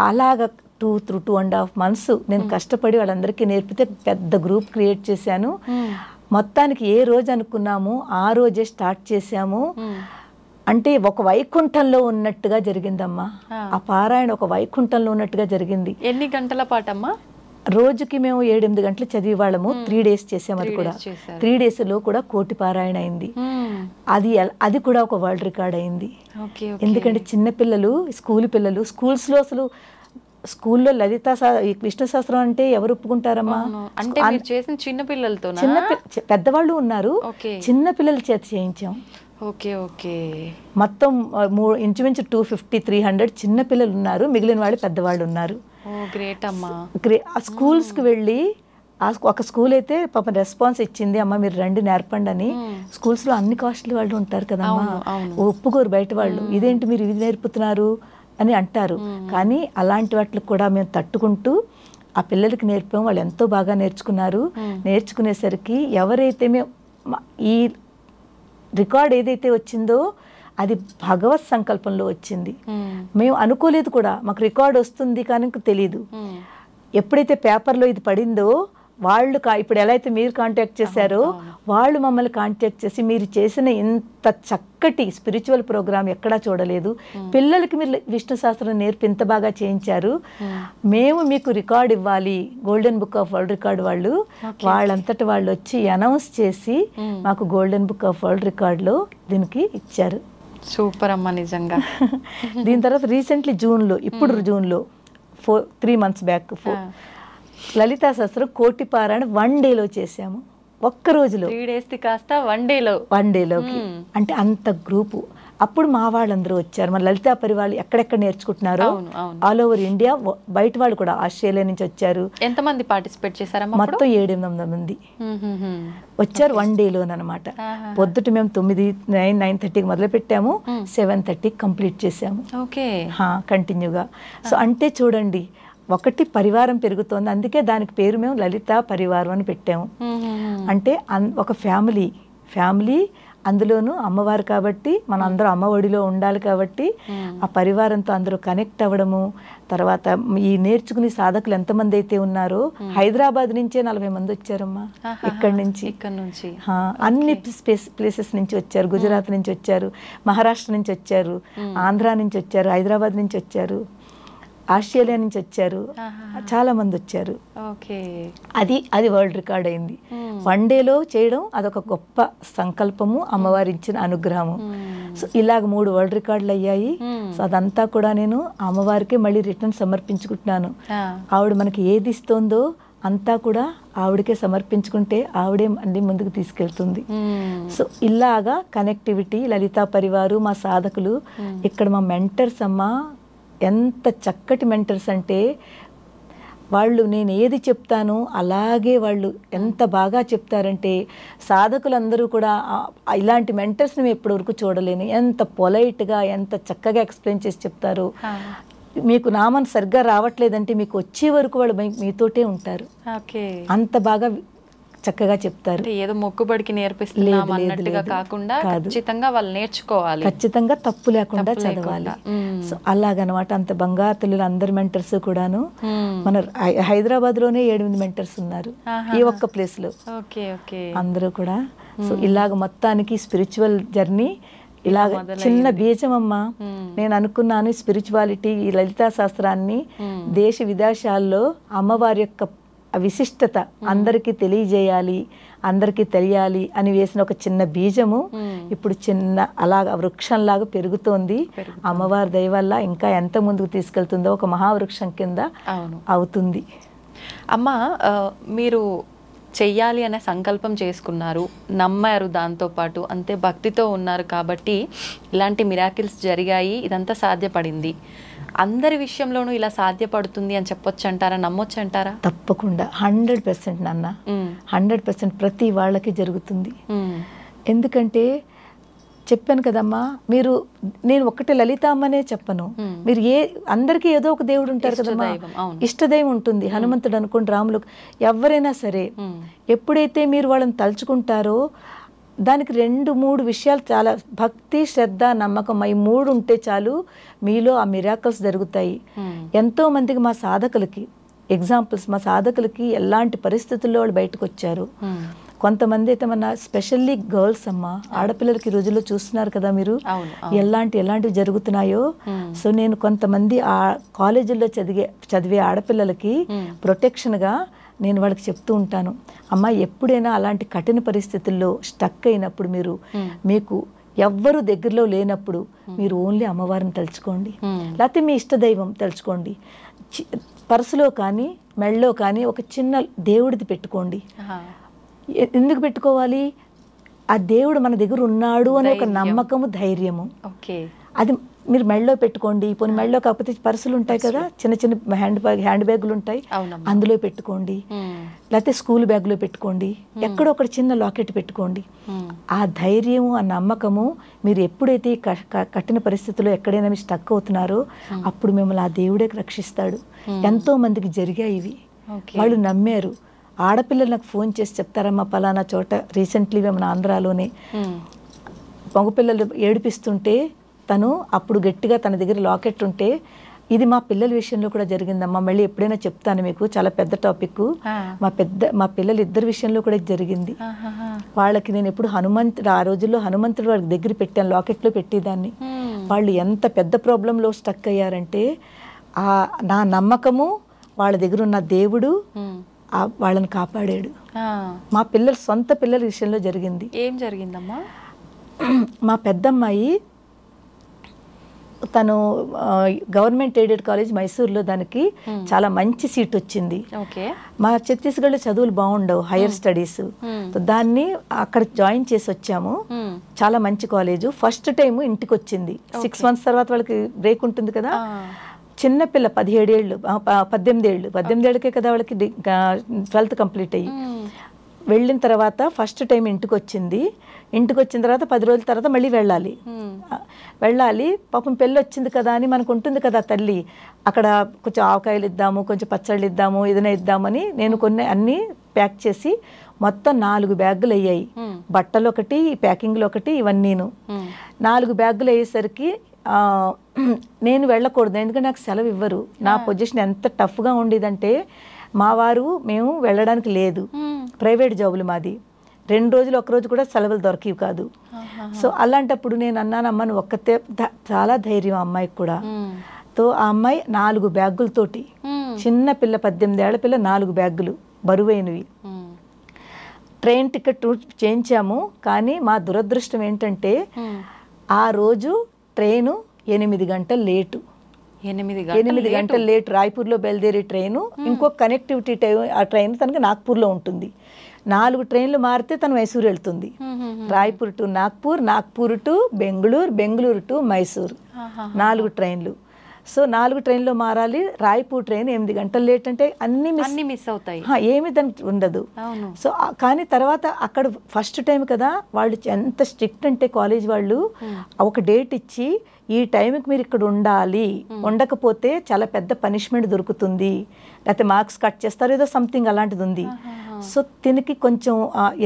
అలాగా 2.5 months నేను కష్టపడి వాళ్ళందరికీ నేర్పితే పెద్ద గ్రూప్ క్రియేట్ చేశాను. మొత్తానికి ఏ రోజు అనుకున్నాము ఆ రోజే స్టార్ట్ చేశాము. అంటే ఒక వైకుంఠంలో ఉన్నట్టుగా జరిగిందమ్మా ఆ పారాయణ, ఒక వైకుంఠంలో ఉన్నట్టుగా జరిగింది. ఎన్ని గంటల పాటమ్మా? రోజుకి మేము 7-8 గంటలు చదివి వాళ్ళము. 3 days చేసాము. అది కూడా 3 daysలో కూడా కోటి పారాయణ అయింది. అది కూడా ఒక వరల్డ్ రికార్డ్ అయింది. ఎందుకంటే చిన్నపిల్లలు, స్కూల్ పిల్లలు, స్కూల్స్లో అసలు స్కూల్లో లలిత విష్ణు శాస్త్రం అంటే ఎవరు ఒప్పుకుంటారమ్మా? చిన్న పిల్లలతో, పెద్దవాళ్ళు ఉన్నారు, చిన్న పిల్లల చేత చేయించాం. మొత్తం ఇంచుమించు 250-300 చిన్న పిల్లలు ఉన్నారు, మిగిలిన వాళ్ళు పెద్దవాళ్ళు ఉన్నారు. గ్రేట్ అమ్మా. స్కూల్స్కి వెళ్ళి ఒక స్కూల్ అయితే పాపం రెస్పాన్స్ ఇచ్చింది, అమ్మ మీరు రండి నేర్పండి అని. స్కూల్స్లో అన్ని కాస్ట్లీ వాళ్ళు ఉంటారు కదమ్మా, ఒప్పుకోరు బయట వాళ్ళు, ఇదేంటి మీరు ఇది నేర్పుతున్నారు అని అంటారు. కానీ అలాంటి వాటికి కూడా మేము తట్టుకుంటూ ఆ పిల్లలకి నేర్పాం. వాళ్ళు ఎంతో బాగా నేర్చుకున్నారు. నేర్చుకునేసరికి ఎవరైతే మేము ఈ రికార్డ్ ఏదైతే వచ్చిందో అది భగవత్ సంకల్పంలో వచ్చింది. మేము అనుకోలేదు కూడా మాకు రికార్డ్ వస్తుంది కానీ తెలియదు. ఎప్పుడైతే పేపర్లో ఇది పడిందో వాళ్ళు ఇప్పుడు ఎలా అయితే మీరు కాంటాక్ట్ చేశారో వాళ్ళు మమ్మల్ని కాంటాక్ట్ చేసి మీరు చేసిన ఇంత చక్కటి స్పిరిచువల్ ప్రోగ్రామ్ ఎక్కడా చూడలేదు, పిల్లలకి మీరు విష్ణు శాస్త్రం నేర్పి ఇంత బాగా చేయించారు, మేము మీకు రికార్డ్ ఇవ్వాలి, golden book of world record వాళ్ళంతటి వాళ్ళు వచ్చి అనౌన్స్ చేసి మాకు గోల్డెన్ బుక్ ఆఫ్ వరల్డ్ రికార్డ్లో దీనికి ఇచ్చారు. సూపర్ అమ్మ నిజంగా. దీని తర్వాత రీసెంట్లీ జూన్లో 3 months బ్యాక్ లలితా శాస్త్రం కోటి పారాయణ 1 dayలో చేసాము. ఒక్క రోజులో 3 days కాస్త 1 డేలోకి అంటే అంత గ్రూపు. అప్పుడు మా వాళ్ళందరూ వచ్చారు. మన లలితా పరివాళ్ళు ఎక్కడెక్కడ నేర్చుకుంటున్నారో ఆల్ ఓవర్ ఇండియా, బయట వాళ్ళు కూడా ఆస్ట్రేలియా నుంచి వచ్చారు. ఎంతమంది పార్టిసిపేట్ చేశారమ్మా? మొత్తం 700 మంది వచ్చారు 1 dayలోనమాట. పొద్దుట మేము 9:30కి మొదలు పెట్టాము, 7:30కి కంప్లీట్ చేసాము కంటిన్యూగా. సో అంటే చూడండి, ఒకటి పరివారం పెరుగుతోంది, అందుకే దానికి పేరు మేము లలితా పరివారం అని పెట్టాము. అంటే ఒక ఫ్యామిలీ అందులోనూ అమ్మవారు కాబట్టి మన అందరూ అమ్మ ఒడిలో ఉండాలి కాబట్టి ఆ పరివారంతో అందరూ కనెక్ట్ అవ్వడము. తర్వాత ఈ నేర్చుకునే సాధకులు ఎంతమంది అయితే ఉన్నారో హైదరాబాద్ నుంచే 40 మంది వచ్చారమ్మా. ఇక్కడ నుంచి అన్ని ప్లేసెస్ నుంచి వచ్చారు. గుజరాత్ నుంచి వచ్చారు, మహారాష్ట్ర నుంచి వచ్చారు, ఆంధ్ర నుంచి వచ్చారు, హైదరాబాద్ నుంచి వచ్చారు, ఆస్ట్రేలియా నుంచి వచ్చారు, చాలా మంది వచ్చారు. అది వరల్డ్ రికార్డ్ అయింది. 1 dayలో చేయడం అదొక గొప్ప సంకల్పము, అమ్మవారి ఇచ్చిన అనుగ్రహము. సో ఇలాగ 3 వరల్డ్ రికార్డులు అయ్యాయి. సో అదంతా కూడా నేను అమ్మవారికి మళ్ళీ రిటర్న్ సమర్పించుకుంటున్నాను. ఆవిడ మనకి ఏది ఇస్తుందో అంతా కూడా ఆవిడకే సమర్పించుకుంటే ఆవిడే అన్ని ముందుకు తీసుకెళ్తుంది. సో ఇలాగా కనెక్టివిటీ లలితా పరివారు, మా సాధకులు, ఇక్కడ మా మెంటర్స్ అమ్మ ఎంత చక్కటి మెంటర్స్ అంటే వాళ్ళు నేను ఏది చెప్తానో అలాగే వాళ్ళు ఎంత బాగా చెప్తారంటే, సాధకులందరూ కూడా ఇలాంటి మెంటర్స్ని మేము ఇప్పటివరకు చూడలేను. ఎంత పొలైట్గా ఎంత చక్కగా ఎక్స్ప్లెయిన్ చేసి చెప్తారు. మీకు నామం సరిగ్గా రావట్లేదంటే మీకు వచ్చే వరకు వాళ్ళు మీతోటే ఉంటారు. అంత బాగా చక్కగా చెప్తారు. ఏదో మొక్కుబడికి నేర్పిస్తున్నాం అన్నట్టుగా కాకుండా ఖచ్చితంగా వాళ్ళు నేర్చుకోవాలి, ఖచ్చితంగా తప్పు లేకుండా చదవాలి. సో అలాగనమాట. అంత బంగారు తల్లులు అందరి మెంటర్స్ కూడాను మన హైదరాబాద్ లోనే 7 మెంటర్స్ ఉన్నారు ఈ ఒక్క ప్లేస్ లో. అందరూ కూడా. సో ఇలాగ మొత్తానికి స్పిరిచువల్ జర్నీ ఇలాగ చిన్న బీజమమ్మ. నేను అనుకున్నాను స్పిరిచువాలిటీ, ఈ లలితా శాస్త్రాన్ని దేశ విదేశాల్లో అమ్మవారి యొక్క విశిష్టత అందరికీ తెలియజేయాలి, అందరికీ తెలియాలి అని వేసిన ఒక చిన్న బీజము ఇప్పుడు చిన్న అలాగ వృక్షంలాగా పెరుగుతోంది. అమ్మవారి దయ వల్ల ఇంకా ఎంత ముందుకు తీసుకెళ్తుందో ఒక మహావృక్షం కింద అవుతుంది. అమ్మ, మీరు చెయ్యాలి అనే సంకల్పం చేసుకున్నారు, నమ్మారు, దాంతోపాటు అంతే భక్తితో ఉన్నారు కాబట్టి ఇలాంటి మిరాకిల్స్ జరిగాయి, ఇదంతా సాధ్యపడింది. అందరి విషయంలోనూ ఇలా సాధ్యపడుతుంది అని చెప్పొచ్చు అంటారా, నమ్మొచ్చు అంటారా? తప్పకుండా 100% నాన్న, 100% ప్రతి వాళ్ళకి జరుగుతుంది. ఎందుకంటే చెప్పాను కదమ్మా, నేను ఒక్కటే లలిత అమ్మనే చెప్పను, మీరు అందరికీ ఏదో ఒక దేవుడు ఉంటారు కదమ్మా, ఇష్టదైవం ఉంటుంది. హనుమంతుడు అనుకోండి, రాములు, ఎవరైనా సరే ఎప్పుడైతే మీరు వాళ్ళని తలుచుకుంటారో దానికి 2-3 విషయాలు చాలా, భక్తి, శ్రద్ధ, నమ్మకం, ఈ 3 ఉంటే చాలు మీలో ఆ మిరాకల్స్ జరుగుతాయి. ఎంతో మందికి మా సాధకులకి ఎగ్జాంపుల్స్, మా సాధకులకి ఎలాంటి పరిస్థితుల్లో వాళ్ళు బయటకు వచ్చారు. కొంతమంది అయితే మన స్పెషల్లీ గర్ల్స్ అమ్మ, ఆడపిల్లలకి ఈ రోజుల్లో చూస్తున్నారు కదా మీరు ఎలాంటివి జరుగుతున్నాయో. సో నేను కొంతమంది ఆ కాలేజీల్లో చదివే ఆడపిల్లలకి ప్రొటెక్షన్గా నేను వాళ్ళకి చెప్తూ ఉంటాను, అమ్మ ఎప్పుడైనా అలాంటి కఠిన పరిస్థితుల్లో స్టక్ అయినప్పుడు మీకు ఎవ్వరు దగ్గరలో లేనప్పుడు మీరు ఓన్లీ అమ్మవారిని తలుచుకోండి, లేకపోతే మీ ఇష్టదైవం తలుచుకోండి. పర్సులో కానీ మెళ్ళలో కానీ ఒక చిన్న దేవుడిది పెట్టుకోండి. ఎందుకు పెట్టుకోవాలి? ఆ దేవుడు మన దగ్గర ఉన్నాడు అని ఒక నమ్మకము, ధైర్యము. అది మీరు మెడలో పెట్టుకోండి, పోనీ మెడలో కాకపోతే పర్సులు ఉంటాయి కదా, చిన్న చిన్న హ్యాండ్ బ్యాగులు ఉంటాయి, అందులో పెట్టుకోండి, లేకపోతే స్కూల్ బ్యాగ్లో పెట్టుకోండి, ఎక్కడో ఒకటి చిన్న లాకెట్ పెట్టుకోండి. ఆ ధైర్యం, ఆ నమ్మకము, మీరు ఎప్పుడైతే కఠిన పరిస్థితుల్లో ఎక్కడైనా మీరు స్టక్ అవుతున్నారో అప్పుడు మిమ్మల్ని ఆ దేవుడే రక్షిస్తాడు. ఎంతో మందికి జరిగాయి ఇవి, వాళ్ళు నమ్మారు. ఆడపిల్లలు నాకు ఫోన్ చేసి చెప్తారమ్మా, పలానా చోట రీసెంట్లీ మన ఆంధ్రాలోనే మగపిల్లలు ఏడిపిస్తుంటే తను అప్పుడు గట్టిగా తన దగ్గర లాకెట్ ఉంటే, ఇది మా పిల్లల విషయంలో కూడా జరిగిందమ్మా, మళ్ళీ ఎప్పుడైనా చెప్తాను మీకు, చాలా పెద్ద టాపిక్. మా పిల్లలు ఇద్దరి విషయంలో కూడా జరిగింది. వాళ్ళకి నేను ఎప్పుడు ఆ రోజుల్లో హనుమంతుడు వాళ్ళకి దగ్గర పెట్టాను, లాకెట్లో పెట్టేదాన్ని. వాళ్ళు ఎంత పెద్ద ప్రాబ్లంలో స్టక్ అయ్యారంటే నా నమ్మకము, వాళ్ళ దగ్గర ఉన్న దేవుడు వాళ్ళని కాపాడాడు. మా పిల్లలు సొంత పిల్లల విషయంలో జరిగింది. ఏం జరిగిందమ్మా? మా పెద్దమ్మాయి తను గవర్నమెంట్ ఎయిడెడ్ కాలేజ్ మైసూర్లో, దానికి చాలా మంచి సీట్ వచ్చింది. మా ఛత్తీస్గఢ్లో చదువులు బాగుండవు, హైయర్ స్టడీస్. దాన్ని అక్కడ జాయిన్ చేసి వచ్చాము. చాలా మంచి కాలేజు. ఫస్ట్ టైం ఇంటికి వచ్చింది. 6 months తర్వాత వాళ్ళకి బ్రేక్ ఉంటుంది కదా. చిన్నపిల్ల 17 ఏళ్ళు 18 ఏళ్ళకే కదా వాళ్ళకి 12th కంప్లీట్ అయ్యి. వెళ్ళిన తర్వాత ఫస్ట్ టైం ఇంటికి వచ్చింది. ఇంటికి వచ్చిన తర్వాత 10 రోజుల తర్వాత మళ్ళీ వెళ్ళాలి. పాపం పెళ్ళి వచ్చింది కదా అని మనకు ఉంటుంది కదా తల్లి, అక్కడ కొంచెం ఆవకాయలు ఇద్దాము, కొంచెం పచ్చళ్ళు ఇద్దాము, ఏదైనా ఇద్దామని నేను కొన్ని అన్నీ ప్యాక్ చేసి మొత్తం 4 బ్యాగులు అయ్యాయి. బట్టలు ఒకటి, ప్యాకింగ్లు ఒకటి, ఇవన్నీను 4 బ్యాగులు అయ్యేసరికి నేను వెళ్ళకూడదు, ఎందుకంటే నాకు సెలవు ఇవ్వరు. నా పొజిషన్ ఎంత టఫ్గా ఉండేదంటే, మా వారు మేము వెళ్ళడానికి లేదు, ప్రైవేట్ జాబులు మాది, 2 రోజులు 1 రోజు కూడా సెలవులు దొరికేవి కాదు. సో అలాంటప్పుడు నేను అన్నానమ్మా, నువ్వు ఒక్కతే, చాలా ధైర్యం అమ్మాయికి కూడా. తో ఆ అమ్మాయి 4 బ్యాగులతోటి, చిన్న పిల్ల 18 ఏళ్ల పిల్ల 4 బ్యాగులు బరువైనవి. ట్రైన్ టికెట్ చేయించాము. కానీ మా దురదృష్టం ఏంటంటే ఆ రోజు ట్రైను 8 గంటలు లేటు. 8 గంటలు లేట్. రాయ్పూర్లో బయలుదేరే ట్రైను, ఇంకొక కనెక్టివిటీ ఆ ట్రైన్ తనకి నాగ్పూర్లో ఉంటుంది. 4 ట్రైన్లు మారితే తను మైసూరు వెళ్తుంది. Raipur to Nagpur, Nagpur to Bengaluru, Bengaluru to Mysuru, 4 ట్రైన్లు. సో 4 ట్రైన్లో మారాలి. రాయ్పూర్ ట్రైన్ 8 గంటలు లేట్ అంటే అన్ని మిస్ అవుతాయి, ఏమి దానికి ఉండదు. సో కానీ తర్వాత అక్కడ ఫస్ట్ టైం కదా, వాళ్ళు ఎంత స్ట్రిక్ట్ అంటే కాలేజ్ వాళ్ళు ఒక డేట్ ఇచ్చి, ఈ టైంకి మీరు ఇక్కడ ఉండాలి, ఉండకపోతే చాలా పెద్ద పనిష్మెంట్ దొరుకుతుంది, లేకపోతే మార్క్స్ కట్ చేస్తారు, ఏదో సంథింగ్ అలాంటిది ఉంది. సో తినకి కొంచెం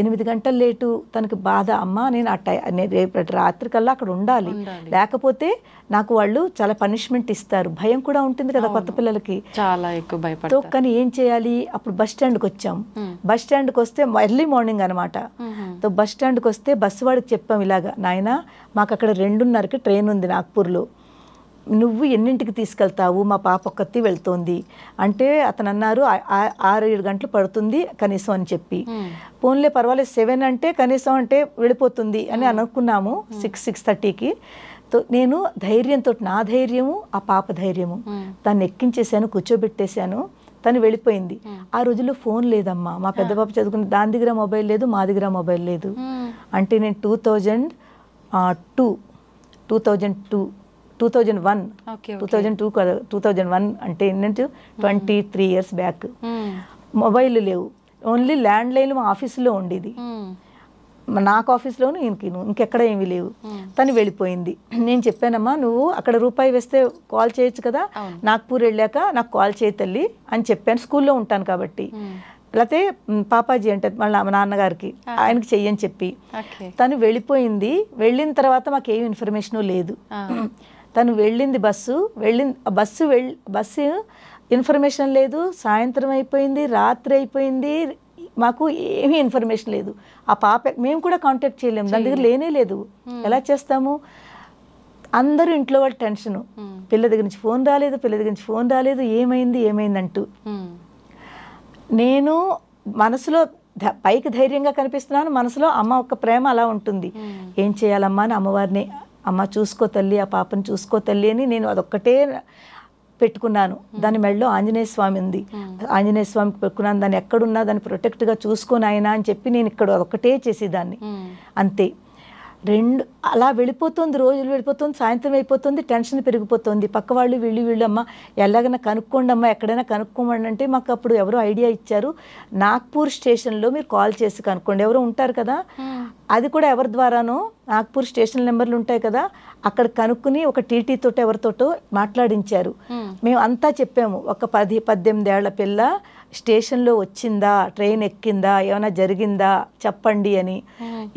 8 గంటలు లేటు, తనకి బాధ. అమ్మ నేను రేపటి రాత్రి కల్లా అక్కడ ఉండాలి, లేకపోతే నాకు వాళ్ళు చాలా పనిష్మెంట్ ఇస్తారు. భయం కూడా ఉంటుంది కదా కొత్త పిల్లలకి, చాలా ఎక్కువ భయపడతారు. కానీ ఏం చేయాలి? అప్పుడు బస్ స్టాండ్కి వచ్చాం. బస్ స్టాండ్కి వస్తే ఎర్లీ మార్నింగ్ అనమాట. సో బస్ స్టాండ్కి వస్తే బస్సు వాడికి చెప్పాం, ఇలాగా నాయన మాకు అక్కడ 2:30కి ట్రైన్ ఉంది నాగ్పూర్లో, నువ్వు ఎన్నింటికి తీసుకెళ్తావు? మా పాప ఒక్కతి వెళ్తోంది అంటే అతను అన్నారు 6-7 గంటలు పడుతుంది కనీసం అని చెప్పి. పోన్లే పర్వాలేదు, 7 అంటే కనీసం అంటే వెళ్ళిపోతుంది అని అనుకున్నాము. 6-6:30కి. నేను ధైర్యంతో, నా ధైర్యము ఆ పాప ధైర్యము, తను ఎక్కించేసాను, కూర్చోబెట్టేశాను, తను వెళ్ళిపోయింది. ఆ రోజుల్లో ఫోన్ లేదమ్మా. మా పెద్ద పాప చదువుకున్న దాని దగ్గర మొబైల్ లేదు, మా దగ్గర మొబైల్ లేదు. అంటే నేను 2001 అంటే ఏంటంటే 23 years బ్యాక్. మొబైల్ లేవు, ఓన్లీ ల్యాండ్ లైన్ మా ఆఫీసులో ఉండేది, నాకు ఆఫీస్లోను, ఇంకెక్కడ ఏమీ లేవు. తను వెళ్ళిపోయింది. నేను చెప్పానమ్మా, నువ్వు అక్కడ రూపాయి వేస్తే కాల్ చేయొచ్చు కదా, నాగ్పూర్ వెళ్ళాక నాకు కాల్ చేయి తల్లి అని చెప్పాను. స్కూల్లో ఉంటాను కాబట్టి. లేకపోతే పాపాజీ అంటే వాళ్ళ నాన్నగారికి, ఆయనకి చెయ్యని చెప్పి తను వెళ్ళిపోయింది. వెళ్ళిన తర్వాత మాకేం ఇన్ఫర్మేషన్ లేదు. తను వెళ్ళింది, బస్సు ఇన్ఫర్మేషన్ లేదు. సాయంత్రం అయిపోయింది, రాత్రి అయిపోయింది, మాకు ఏమీ ఇన్ఫర్మేషన్ లేదు. ఆ పాప మేము కూడా కాంటాక్ట్ చేయలేము, దాని దగ్గర లేనే లేదు. ఎలా చేస్తాము? అందరూ ఇంట్లో వాళ్ళు టెన్షను, పిల్ల దగ్గర నుంచి ఫోన్ రాలేదు, ఏమైంది అంటూ. నేను మనసులో పైకి ధైర్యంగా కనిపిస్తున్నాను, మనసులో అమ్మ ఒక ప్రేమ అలా ఉంటుంది. ఏం చేయాలమ్మా అని అమ్మవారిని, అమ్మ చూసుకో తల్లి, ఆ పాపను చూసుకో తల్లి అని నేను అదొక్కటే పెట్టుకున్నాను. దాని మెడలో ఆంజనేయ స్వామి ఉంది, ఆంజనేయ స్వామికి పెట్టుకున్నాను. దాన్ని ఎక్కడున్నా దాన్ని ప్రొటెక్ట్గా చూసుకొని ఆయన అని చెప్పి నేను ఇక్కడ ఒకటే చేసేదాన్ని, అంతే. అలా వెళ్ళిపోతుంది, రోజులు వెళ్ళిపోతుంది, సాయంత్రం అయిపోతుంది, టెన్షన్ పెరిగిపోతుంది. పక్క వాళ్ళు వీళ్ళు అమ్మ ఎలాగైనా కనుక్కోండి అమ్మ, ఎక్కడైనా కనుక్కోమండి అంటే మాకు అప్పుడు ఎవరో ఐడియా ఇచ్చారు, నాగ్పూర్ స్టేషన్లో మీరు కాల్ చేసి కనుక్కోండి. ఎవరో ఉంటారు కదా, అది కూడా ఎవరి ద్వారానో నాగ్పూర్ స్టేషన్ నెంబర్లు ఉంటాయి కదా, అక్కడ కనుక్కుని ఒక టీటీ తోటి ఎవరితోటో మాట్లాడించారు. మేము అంతా చెప్పాము, ఒక 10-18 ఏళ్ల పిల్ల స్టేషన్లో వచ్చిందా, ట్రైన్ ఎక్కిందా, ఏమైనా జరిగిందా చెప్పండి అని.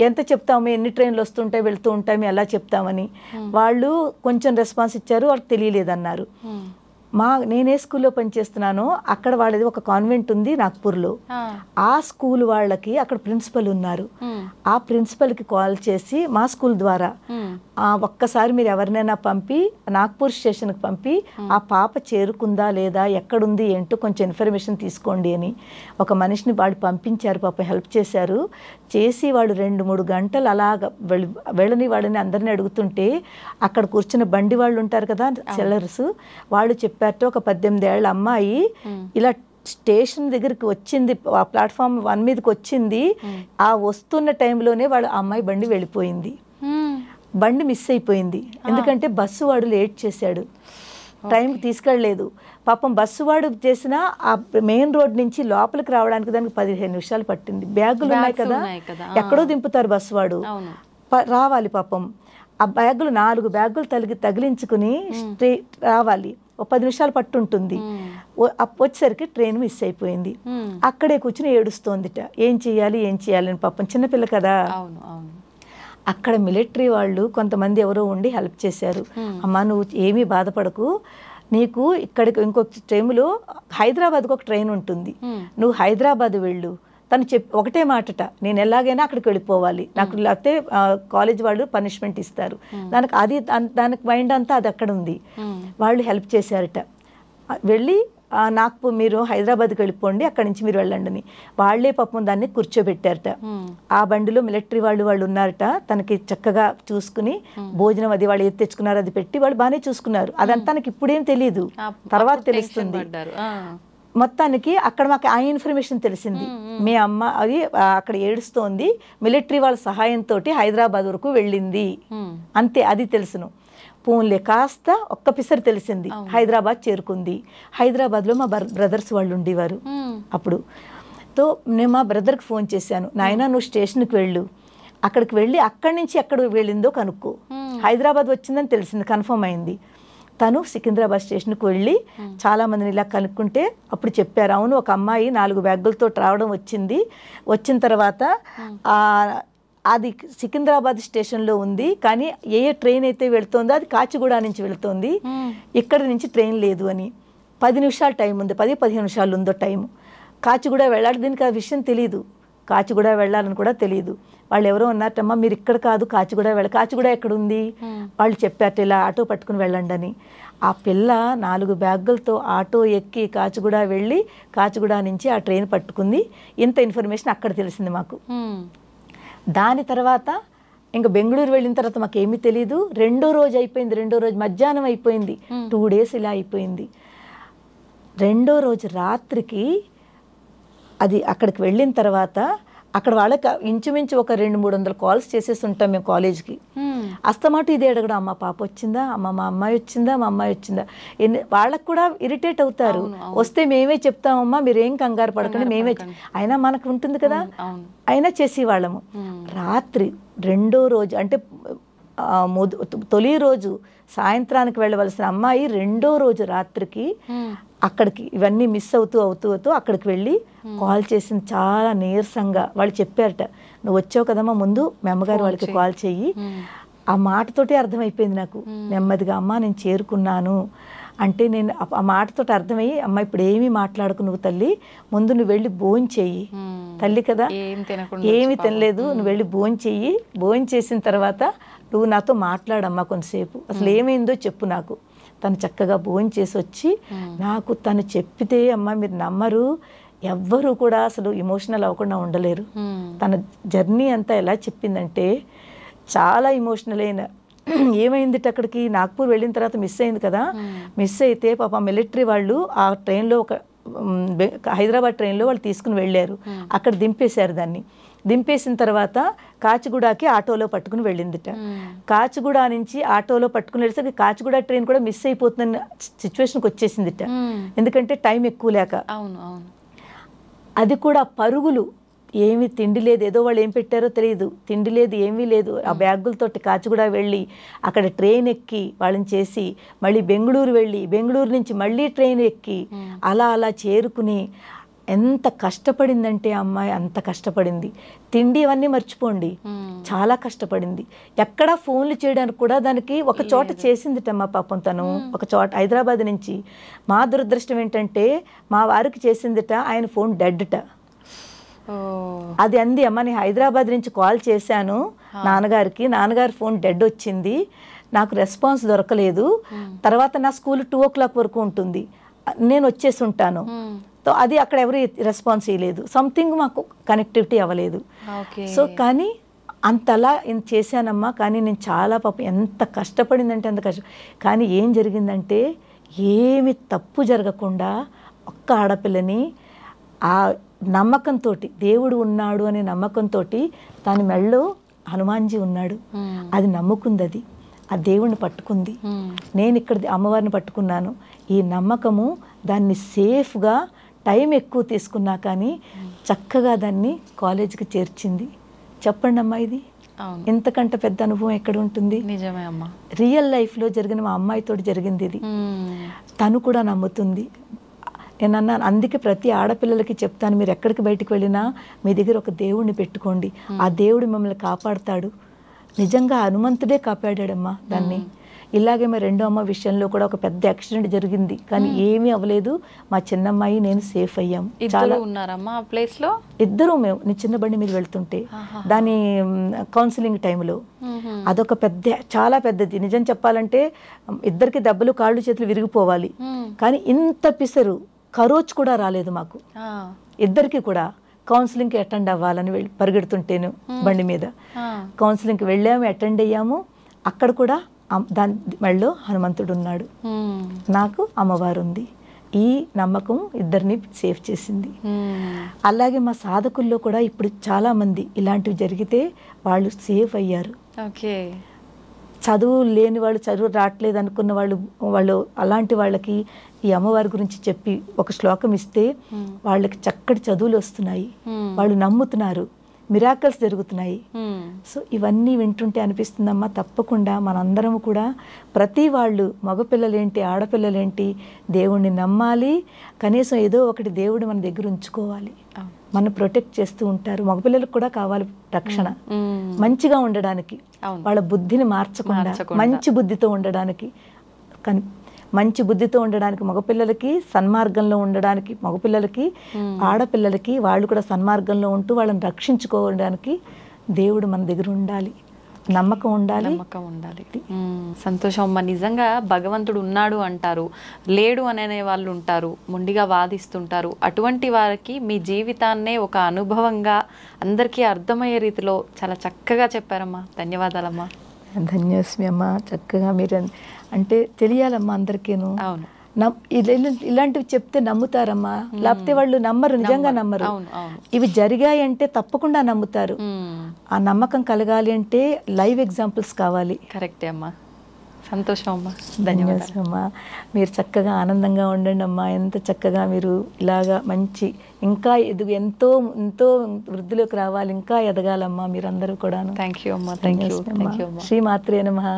ఎంత చెప్తాము, ఎన్ని ట్రైన్లు వస్తుంటాయి వెళ్తూ ఉంటాయి, ఎలా చెప్తామని. వాళ్ళు కొంచెం రెస్పాన్స్ ఇచ్చారు, వాళ్ళకి తెలియలేదన్నారు. నేనే స్కూల్లో పనిచేస్తున్నానో అక్కడ వాళ్ళది ఒక కాన్వెంట్ ఉంది నాగ్పూర్లో. ఆ స్కూల్ వాళ్ళకి అక్కడ ప్రిన్సిపల్ ఉన్నారు. ఆ ప్రిన్సిపల్కి కాల్ చేసి మా స్కూల్ ద్వారా ఒక్కసారి మీరు ఎవరినైనా పంపి నాగ్పూర్ స్టేషన్కి పంపి ఆ పాప చేరుకుందా లేదా, ఎక్కడుంది ఏంటో కొంచెం ఇన్ఫర్మేషన్ తీసుకోండి అని ఒక మనిషిని వాళ్ళు పంపించారు. పాప హెల్ప్ చేశారు. చేసి వాళ్ళు 2-3 గంటలు అలాగ వెళ్ళని వాళ్ళని అందరినీ అడుగుతుంటే అక్కడ కూర్చున్న బండి వాళ్ళు ఉంటారు కదా సెల్లర్స్, వాళ్ళు చెప్పారు ఒక 18 ఏళ్ల అమ్మాయి ఇలా స్టేషన్ దగ్గరికి వచ్చింది, ఆ ప్లాట్ఫామ్ 1 మీదకి వచ్చింది. ఆ వస్తున్న టైంలోనే వాళ్ళ అమ్మాయి బండి వెళ్ళిపోయింది. బండి మిస్ అయిపోయింది. ఎందుకంటే బస్సు వాడు లేట్ చేశాడు, టైంకి తీసుకెళ్ళలేదు. పాపం బస్సు వాడు చేసిన ఆ మెయిన్ రోడ్ నుంచి లోపలికి రావడానికి దానికి 15 నిమిషాలు పట్టింది. బ్యాగులు ఉన్నాయి కదా, ఎక్కడో దింపుతారు బస్సు వాడు, రావాలి పాపం. ఆ బ్యాగులు 4 బ్యాగులు తగిలించుకుని రావాలి, 10 నిమిషాలు పట్టుంటుంది. వచ్చేసరికి ట్రైన్ మిస్ అయిపోయింది. అక్కడే కూర్చుని ఏడుస్తోందిట, ఏం చెయ్యాలి అని. పాపం చిన్నపిల్ల కదా. అక్కడ మిలిటరీ వాళ్ళు కొంతమంది ఎవరో ఉండి హెల్ప్ చేశారు. అమ్మా నువ్వు ఏమీ బాధపడకు, నీకు ఇక్కడికి ఇంకొక ట్రైన్లో హైదరాబాద్కి ఒక ట్రైన్ ఉంటుంది, నువ్వు హైదరాబాద్ వెళ్ళు. తను ఒకటే మాటట, నేను ఎలాగైనా అక్కడికి వెళ్ళిపోవాలి, నాకు లేకపోతే కాలేజ్ వాళ్ళు పనిష్మెంట్ ఇస్తారు. దానికి మైండ్ అంతా అది అక్కడ ఉంది. వాళ్ళు హెల్ప్ చేశారట. వెళ్ళి నాకు మీరు హైదరాబాద్కి వెళ్ళిపోండి, అక్కడి నుంచి మీరు వెళ్ళండి అని. వాళ్లే పాపం దాన్ని కూర్చోబెట్టారట. ఆ బండిలో మిలిటరీ వాళ్ళు ఉన్నారట. తనకి చక్కగా చూసుకుని భోజనం అది వాళ్ళు ఏది తెచ్చుకున్నారు అది పెట్టి వాళ్ళు బాగానే చూసుకున్నారు. అదంతా తనకి ఇప్పుడేం తెలియదు, తర్వాత తెలుస్తుంది. మొత్తానికి అక్కడ మాకు ఆ ఇన్ఫర్మేషన్ తెలిసింది, మీ అమ్మ అది అక్కడ ఏడుస్తోంది, మిలిటరీ వాళ్ళ సహాయంతో హైదరాబాద్ వరకు వెళ్ళింది, అంతే. అది తెలుసును. పోన్లే కాస్త ఒక్క పిసరు తెలిసింది, హైదరాబాద్ చేరుకుంది. హైదరాబాద్లో మా బ్రదర్స్ వాళ్ళు ఉండేవారు అప్పుడు. నేను మా బ్రదర్కి ఫోన్ చేశాను, నాయనా నువ్వు స్టేషన్కి వెళ్ళు, అక్కడికి వెళ్ళి అక్కడి నుంచి ఎక్కడ వెళ్ళిందో కనుక్కో. హైదరాబాద్ వచ్చిందని తెలిసింది, కన్ఫర్మ్ అయింది. తను సికింద్రాబాద్ స్టేషన్కి వెళ్ళి చాలామందిని ఇలా కనుక్కుంటే అప్పుడు చెప్పారు, అవును ఒక అమ్మాయి 4 బ్యాగులతో రావడం వచ్చింది, వచ్చిన తర్వాత అది సికింద్రాబాద్ స్టేషన్లో ఉంది, కానీ ఏ ట్రైన్ అయితే వెళుతోందో అది కాచిగూడ నుంచి వెళుతోంది, ఇక్కడి నుంచి ట్రైన్ లేదు అని. 10 నిమిషాలు టైం ఉంది, 10-15 నిమిషాలు ఉందో టైము. కాచిగూడ వెళ్ళాలి, దీనికి ఆ విషయం తెలియదు, కాచిగూడ వెళ్ళాలని కూడా తెలియదు. వాళ్ళు ఎవరో ఉన్నారటమ్మా, మీరు ఇక్కడ కాదు కాచిగూడ కాచిగూడ ఎక్కడుంది, వాళ్ళు చెప్పారట ఇలా ఆటో పట్టుకుని వెళ్ళండి అని. ఆ పిల్ల 4 బ్యాగులతో ఆటో ఎక్కి కాచిగూడ వెళ్ళి కాచిగూడ నుంచి ఆ ట్రైన్ పట్టుకుంది. ఇంత ఇన్ఫర్మేషన్ అక్కడ తెలిసింది మాకు. దాని తర్వాత ఇంకా బెంగళూరు వెళ్ళిన తర్వాత మాకు ఏమీ తెలియదు. 2వ రోజు అయిపోయింది, 2వ రోజు మధ్యాహ్నం అయిపోయింది, 2 డేస్ ఇలా అయిపోయింది. 2వ రోజు రాత్రికి అది అక్కడికి వెళ్ళిన తర్వాత అక్కడ వాళ్ళకి ఇంచుమించు ఒక 200-300 కాల్స్ చేసేసి ఉంటాం మేము కాలేజ్కి. అస్తమాట ఇదే అడగడం, అమ్మ పాప వచ్చిందా, మా అమ్మాయి వచ్చిందా, మా అమ్మాయి వచ్చిందా. వాళ్ళకు కూడా ఇరిటేట్ అవుతారు, వస్తే మేమే చెప్తామమ్మా మీరేం కంగారు పడకండి, మేమే. అయినా మనకు ఉంటుంది కదా, అయినా చేసేవాళ్ళము. రాత్రి 2వ రోజు అంటే తొలి రోజు సాయంత్రానికి వెళ్ళవలసిన అమ్మాయి 2వ రోజు రాత్రికి అక్కడికి ఇవన్నీ మిస్ అవుతూ అక్కడికి వెళ్ళి కాల్ చేసింది. చాలా నీరసంగా వాళ్ళు చెప్పారట, నువ్వు వచ్చావు కదమ్మా ముందు మీ అమ్మగారు వాళ్ళకి కాల్ చెయ్యి. ఆ మాటతోటే అర్థమైపోయింది నాకు నెమ్మదిగా, అమ్మ నేను చేరుకున్నాను అంటే. నేను ఆ మాటతోటి అర్థమయ్యి, అమ్మ ఇప్పుడు ఏమీ మాట్లాడుకు నువ్వు తల్లి, ముందు నువ్వు వెళ్ళి భోజనం చెయ్యి, తల్లి కదా ఏమీ తినలేదు, నువ్వు వెళ్ళి భోజనం చెయ్యి, భోజనం చేసిన తర్వాత నువ్వు నాతో మాట్లాడమ్మా కొంతసేపు, అసలు ఏమైందో చెప్పు నాకు. తను చక్కగా భోజనం చేసి వచ్చి నాకు తను చెప్పితే, అమ్మ మీరు నమ్మరు, ఎవ్వరూ కూడా అసలు ఎమోషనల్ అవ్వకుండా ఉండలేరు. తన జర్నీ అంతా ఎలా చెప్పిందంటే చాలా ఎమోషనల్ అయిన. ఏమైంది అక్కడికి నాగ్పూర్ వెళ్ళిన తర్వాత మిస్ అయింది కదా, మిస్ అయితే పాప మిలిటరీ వాళ్ళు ఆ ట్రైన్లో ఒక హైదరాబాద్ ట్రైన్లో వాళ్ళు తీసుకుని వెళ్ళారు. అక్కడ దింపేశారు దాన్ని. దింపేసిన తర్వాత కాచిగూడకి ఆటోలో పట్టుకుని వెళ్ళిందిట. కాచిగూడ నుంచి ఆటోలో పట్టుకుని వెళ్ళేసరికి కాచిగూడ ట్రైన్ కూడా మిస్ అయిపోతున్న సిచ్యువేషన్కి వచ్చేసిందిట. ఎందుకంటే టైం ఎక్కువ లేక. అది కూడా పరుగులు, ఏమీ తిండి లేదు, ఏదో వాళ్ళు ఏం పెట్టారో తెలియదు, తిండి లేదు, ఏమీ లేదు. ఆ బ్యాగులతోటి కాచిగూడ వెళ్ళి అక్కడ ట్రైన్ ఎక్కి వాళ్ళని చేసి మళ్ళీ బెంగళూరు వెళ్ళి బెంగళూరు నుంచి మళ్ళీ ట్రైన్ ఎక్కి అలా అలా చేరుకుని ఎంత కష్టపడిందంటే అమ్మాయి అంత కష్టపడింది. తిండి అవన్నీ మర్చిపోండి, చాలా కష్టపడింది. ఎక్కడా ఫోన్లు చేయడానికి కూడా దానికి ఒక చోట చేసిందిటమ్మా పాపం తను, ఒక చోట హైదరాబాద్ నుంచి. మా దురదృష్టం ఏంటంటే మా వారికి చేసిందిట, ఆయన ఫోన్ డెడ్ట. అది అంది, అమ్మ నేను హైదరాబాద్ నుంచి కాల్ చేశాను నాన్నగారికి, నాన్నగారి ఫోన్ డెడ్ వచ్చింది, నాకు రెస్పాన్స్ దొరకలేదు, తర్వాత నా స్కూల్ 2 o'clock వరకు ఉంటుంది, నేను వచ్చేసి ఉంటాను. అది అక్కడ ఎవరు రెస్పాన్స్ ఇవ్వలేదు, సంథింగ్ మాకు కనెక్టివిటీ అవ్వలేదు. సో కానీ అంతలా చేశానమ్మా. కానీ నేను చాలా పాపం ఎంత కష్టపడిందంటే అంత కష్టం. కానీ ఏం జరిగిందంటే ఏమి తప్పు జరగకుండా ఒక్క ఆడపిల్లని ఆ నమ్మకంతో, దేవుడు ఉన్నాడు అనే నమ్మకంతో, దాని మెళ్ళో హనుమాన్జీ ఉన్నాడు, అది నమ్ముకుంది, అది ఆ దేవుణ్ణి పట్టుకుంది. నేను ఇక్కడ అమ్మవారిని పట్టుకున్నాను. ఈ నమ్మకము దాన్ని సేఫ్గా టైం ఎక్కువ తీసుకున్నా కానీ చక్కగా దాన్ని కాలేజీకి చేర్చింది. చెప్పండి అమ్మా, ఇది ఇంతకంటే పెద్ద అనుభవం ఎక్కడ ఉంటుంది? నిజమే అమ్మా. రియల్ లైఫ్లో జరిగిన మా అమ్మాయితో జరిగింది ఇది. తను కూడా నమ్ముతుంది. నేను అన్నాను, అందుకే ప్రతి ఆడపిల్లలకి చెప్తాను, మీరు ఎక్కడికి బయటికి వెళ్ళినా మీ దగ్గర ఒక దేవుడిని పెట్టుకోండి, ఆ దేవుడు మిమ్మల్ని కాపాడుతాడు. నిజంగా హనుమంతుడే కాపాడాడమ్మా దాన్ని. ఇలాగే మా రెండో అమ్మ విషయంలో కూడా ఒక పెద్ద యాక్సిడెంట్ జరిగింది, కానీ ఏమీ అవ్వలేదు. మా చిన్నమ్మాయి నేను సేఫ్ అయ్యాం. చాలా ఉన్నారమ్మా ఆ ప్లేస్లో ఇద్దరు. మేము నీ చిన్న బండి మీద వెళ్తుంటే దాని కౌన్సిలింగ్ టైంలో అదొక పెద్ద, చాలా పెద్దది. నిజం చెప్పాలంటే ఇద్దరికి దెబ్బలు, కాళ్ళు చేతులు విరిగిపోవాలి. కానీ ఇంత పిసరు ఖరోచ్ కూడా రాలేదు మాకు ఇద్దరికి కూడా. కౌన్సిలింగ్కి అటెండ్ అవ్వాలని వెళ్ళి పరిగెడుతుంటేను బండి మీద కౌన్సిలింగ్కి వెళ్ళాము, అటెండ్ అయ్యాము. అక్కడ కూడా దాని మెళ్ళో హనుమంతుడు ఉన్నాడు, నాకు అమ్మవారు ఉంది. ఈ నమ్మకం ఇద్దరిని సేఫ్ చేసింది. అలాగే మా సాధకుల్లో కూడా ఇప్పుడు చాలామంది ఇలాంటివి జరిగితే వాళ్ళు సేఫ్ అయ్యారు. చదువు లేని వాళ్ళు, చదువు రావట్లేదు అనుకున్న వాళ్ళు అలాంటి వాళ్ళకి ఈ అమ్మవారి గురించి చెప్పి ఒక శ్లోకం ఇస్తే వాళ్ళకి చక్కటి చదువులు వస్తున్నాయి, వాళ్ళు నమ్ముతున్నారు, మిరాకల్స్ జరుగుతున్నాయి. సో ఇవన్నీ వింటుంటే అనిపిస్తుందమ్మా, తప్పకుండా మనందరము కూడా ప్రతి వాళ్ళు, మగపిల్లలేంటి ఆడపిల్లలేంటి, దేవుణ్ణి నమ్మాలి. కనీసం ఏదో ఒకటి దేవుడు మన దగ్గర ఉంచుకోవాలి, మనం ప్రొటెక్ట్ చేస్తూ ఉంటారు. మగపిల్లలకు కూడా కావాలి రక్షణ, మంచిగా ఉండడానికి, వాళ్ళ బుద్ధిని మార్చకుండా మంచి బుద్ధితో ఉండడానికి. కానీ మంచి బుద్ధితో ఉండడానికి మగపిల్లలకి, సన్మార్గంలో ఉండడానికి మగపిల్లలకి, ఆడపిల్లలకి వాళ్ళు కూడా సన్మార్గంలో ఉంటూ వాళ్ళని రక్షించుకోవడానికి దేవుడు మన దగ్గర ఉండాలి, నమ్మకం ఉండాలి. సంతోషం అమ్మ. నిజంగా భగవంతుడు ఉన్నాడు అంటారు, లేడు అనే వాళ్ళు ఉంటారు, మొండిగా వాదిస్తుంటారు. అటువంటి వారికి మీ జీవితాన్నే ఒక అనుభవంగా అందరికీ అర్థమయ్యే రీతిలో చాలా చక్కగా చెప్పారమ్మా. ధన్యవాదాలమ్మా. ధన్యోస్మి అమ్మ. చక్కగా మీరు అంటే తెలియాలమ్మా అందరికీను. అవును, ఇలాంటివి చెప్తే నమ్ముతారమ్మా, లేకపోతే వాళ్ళు నమ్మరు, నిజంగా నమ్మరు. ఇవి జరిగాయంటే తప్పకుండా నమ్ముతారు. ఆ నమ్మకం కలగాలి అంటే లైవ్ ఎగ్జాంపుల్స్ కావాలి. కరెక్టే అమ్మా. సంతోషం అమ్మా. ధన్యవాదాలు అమ్మా. మీరు చక్కగా ఆనందంగా ఉండండి అమ్మా. ఎంత చక్కగా మీరు ఇలాగా మంచి ఇంకా ఎంతో ఎంతో వృద్ధిలోకి రావాలి, ఇంకా ఎదగాలమ్మా మీరందరూ కూడా. థ్యాంక్ యూ అమ్మా. Thank you. శ్రీమాత్రే నమః.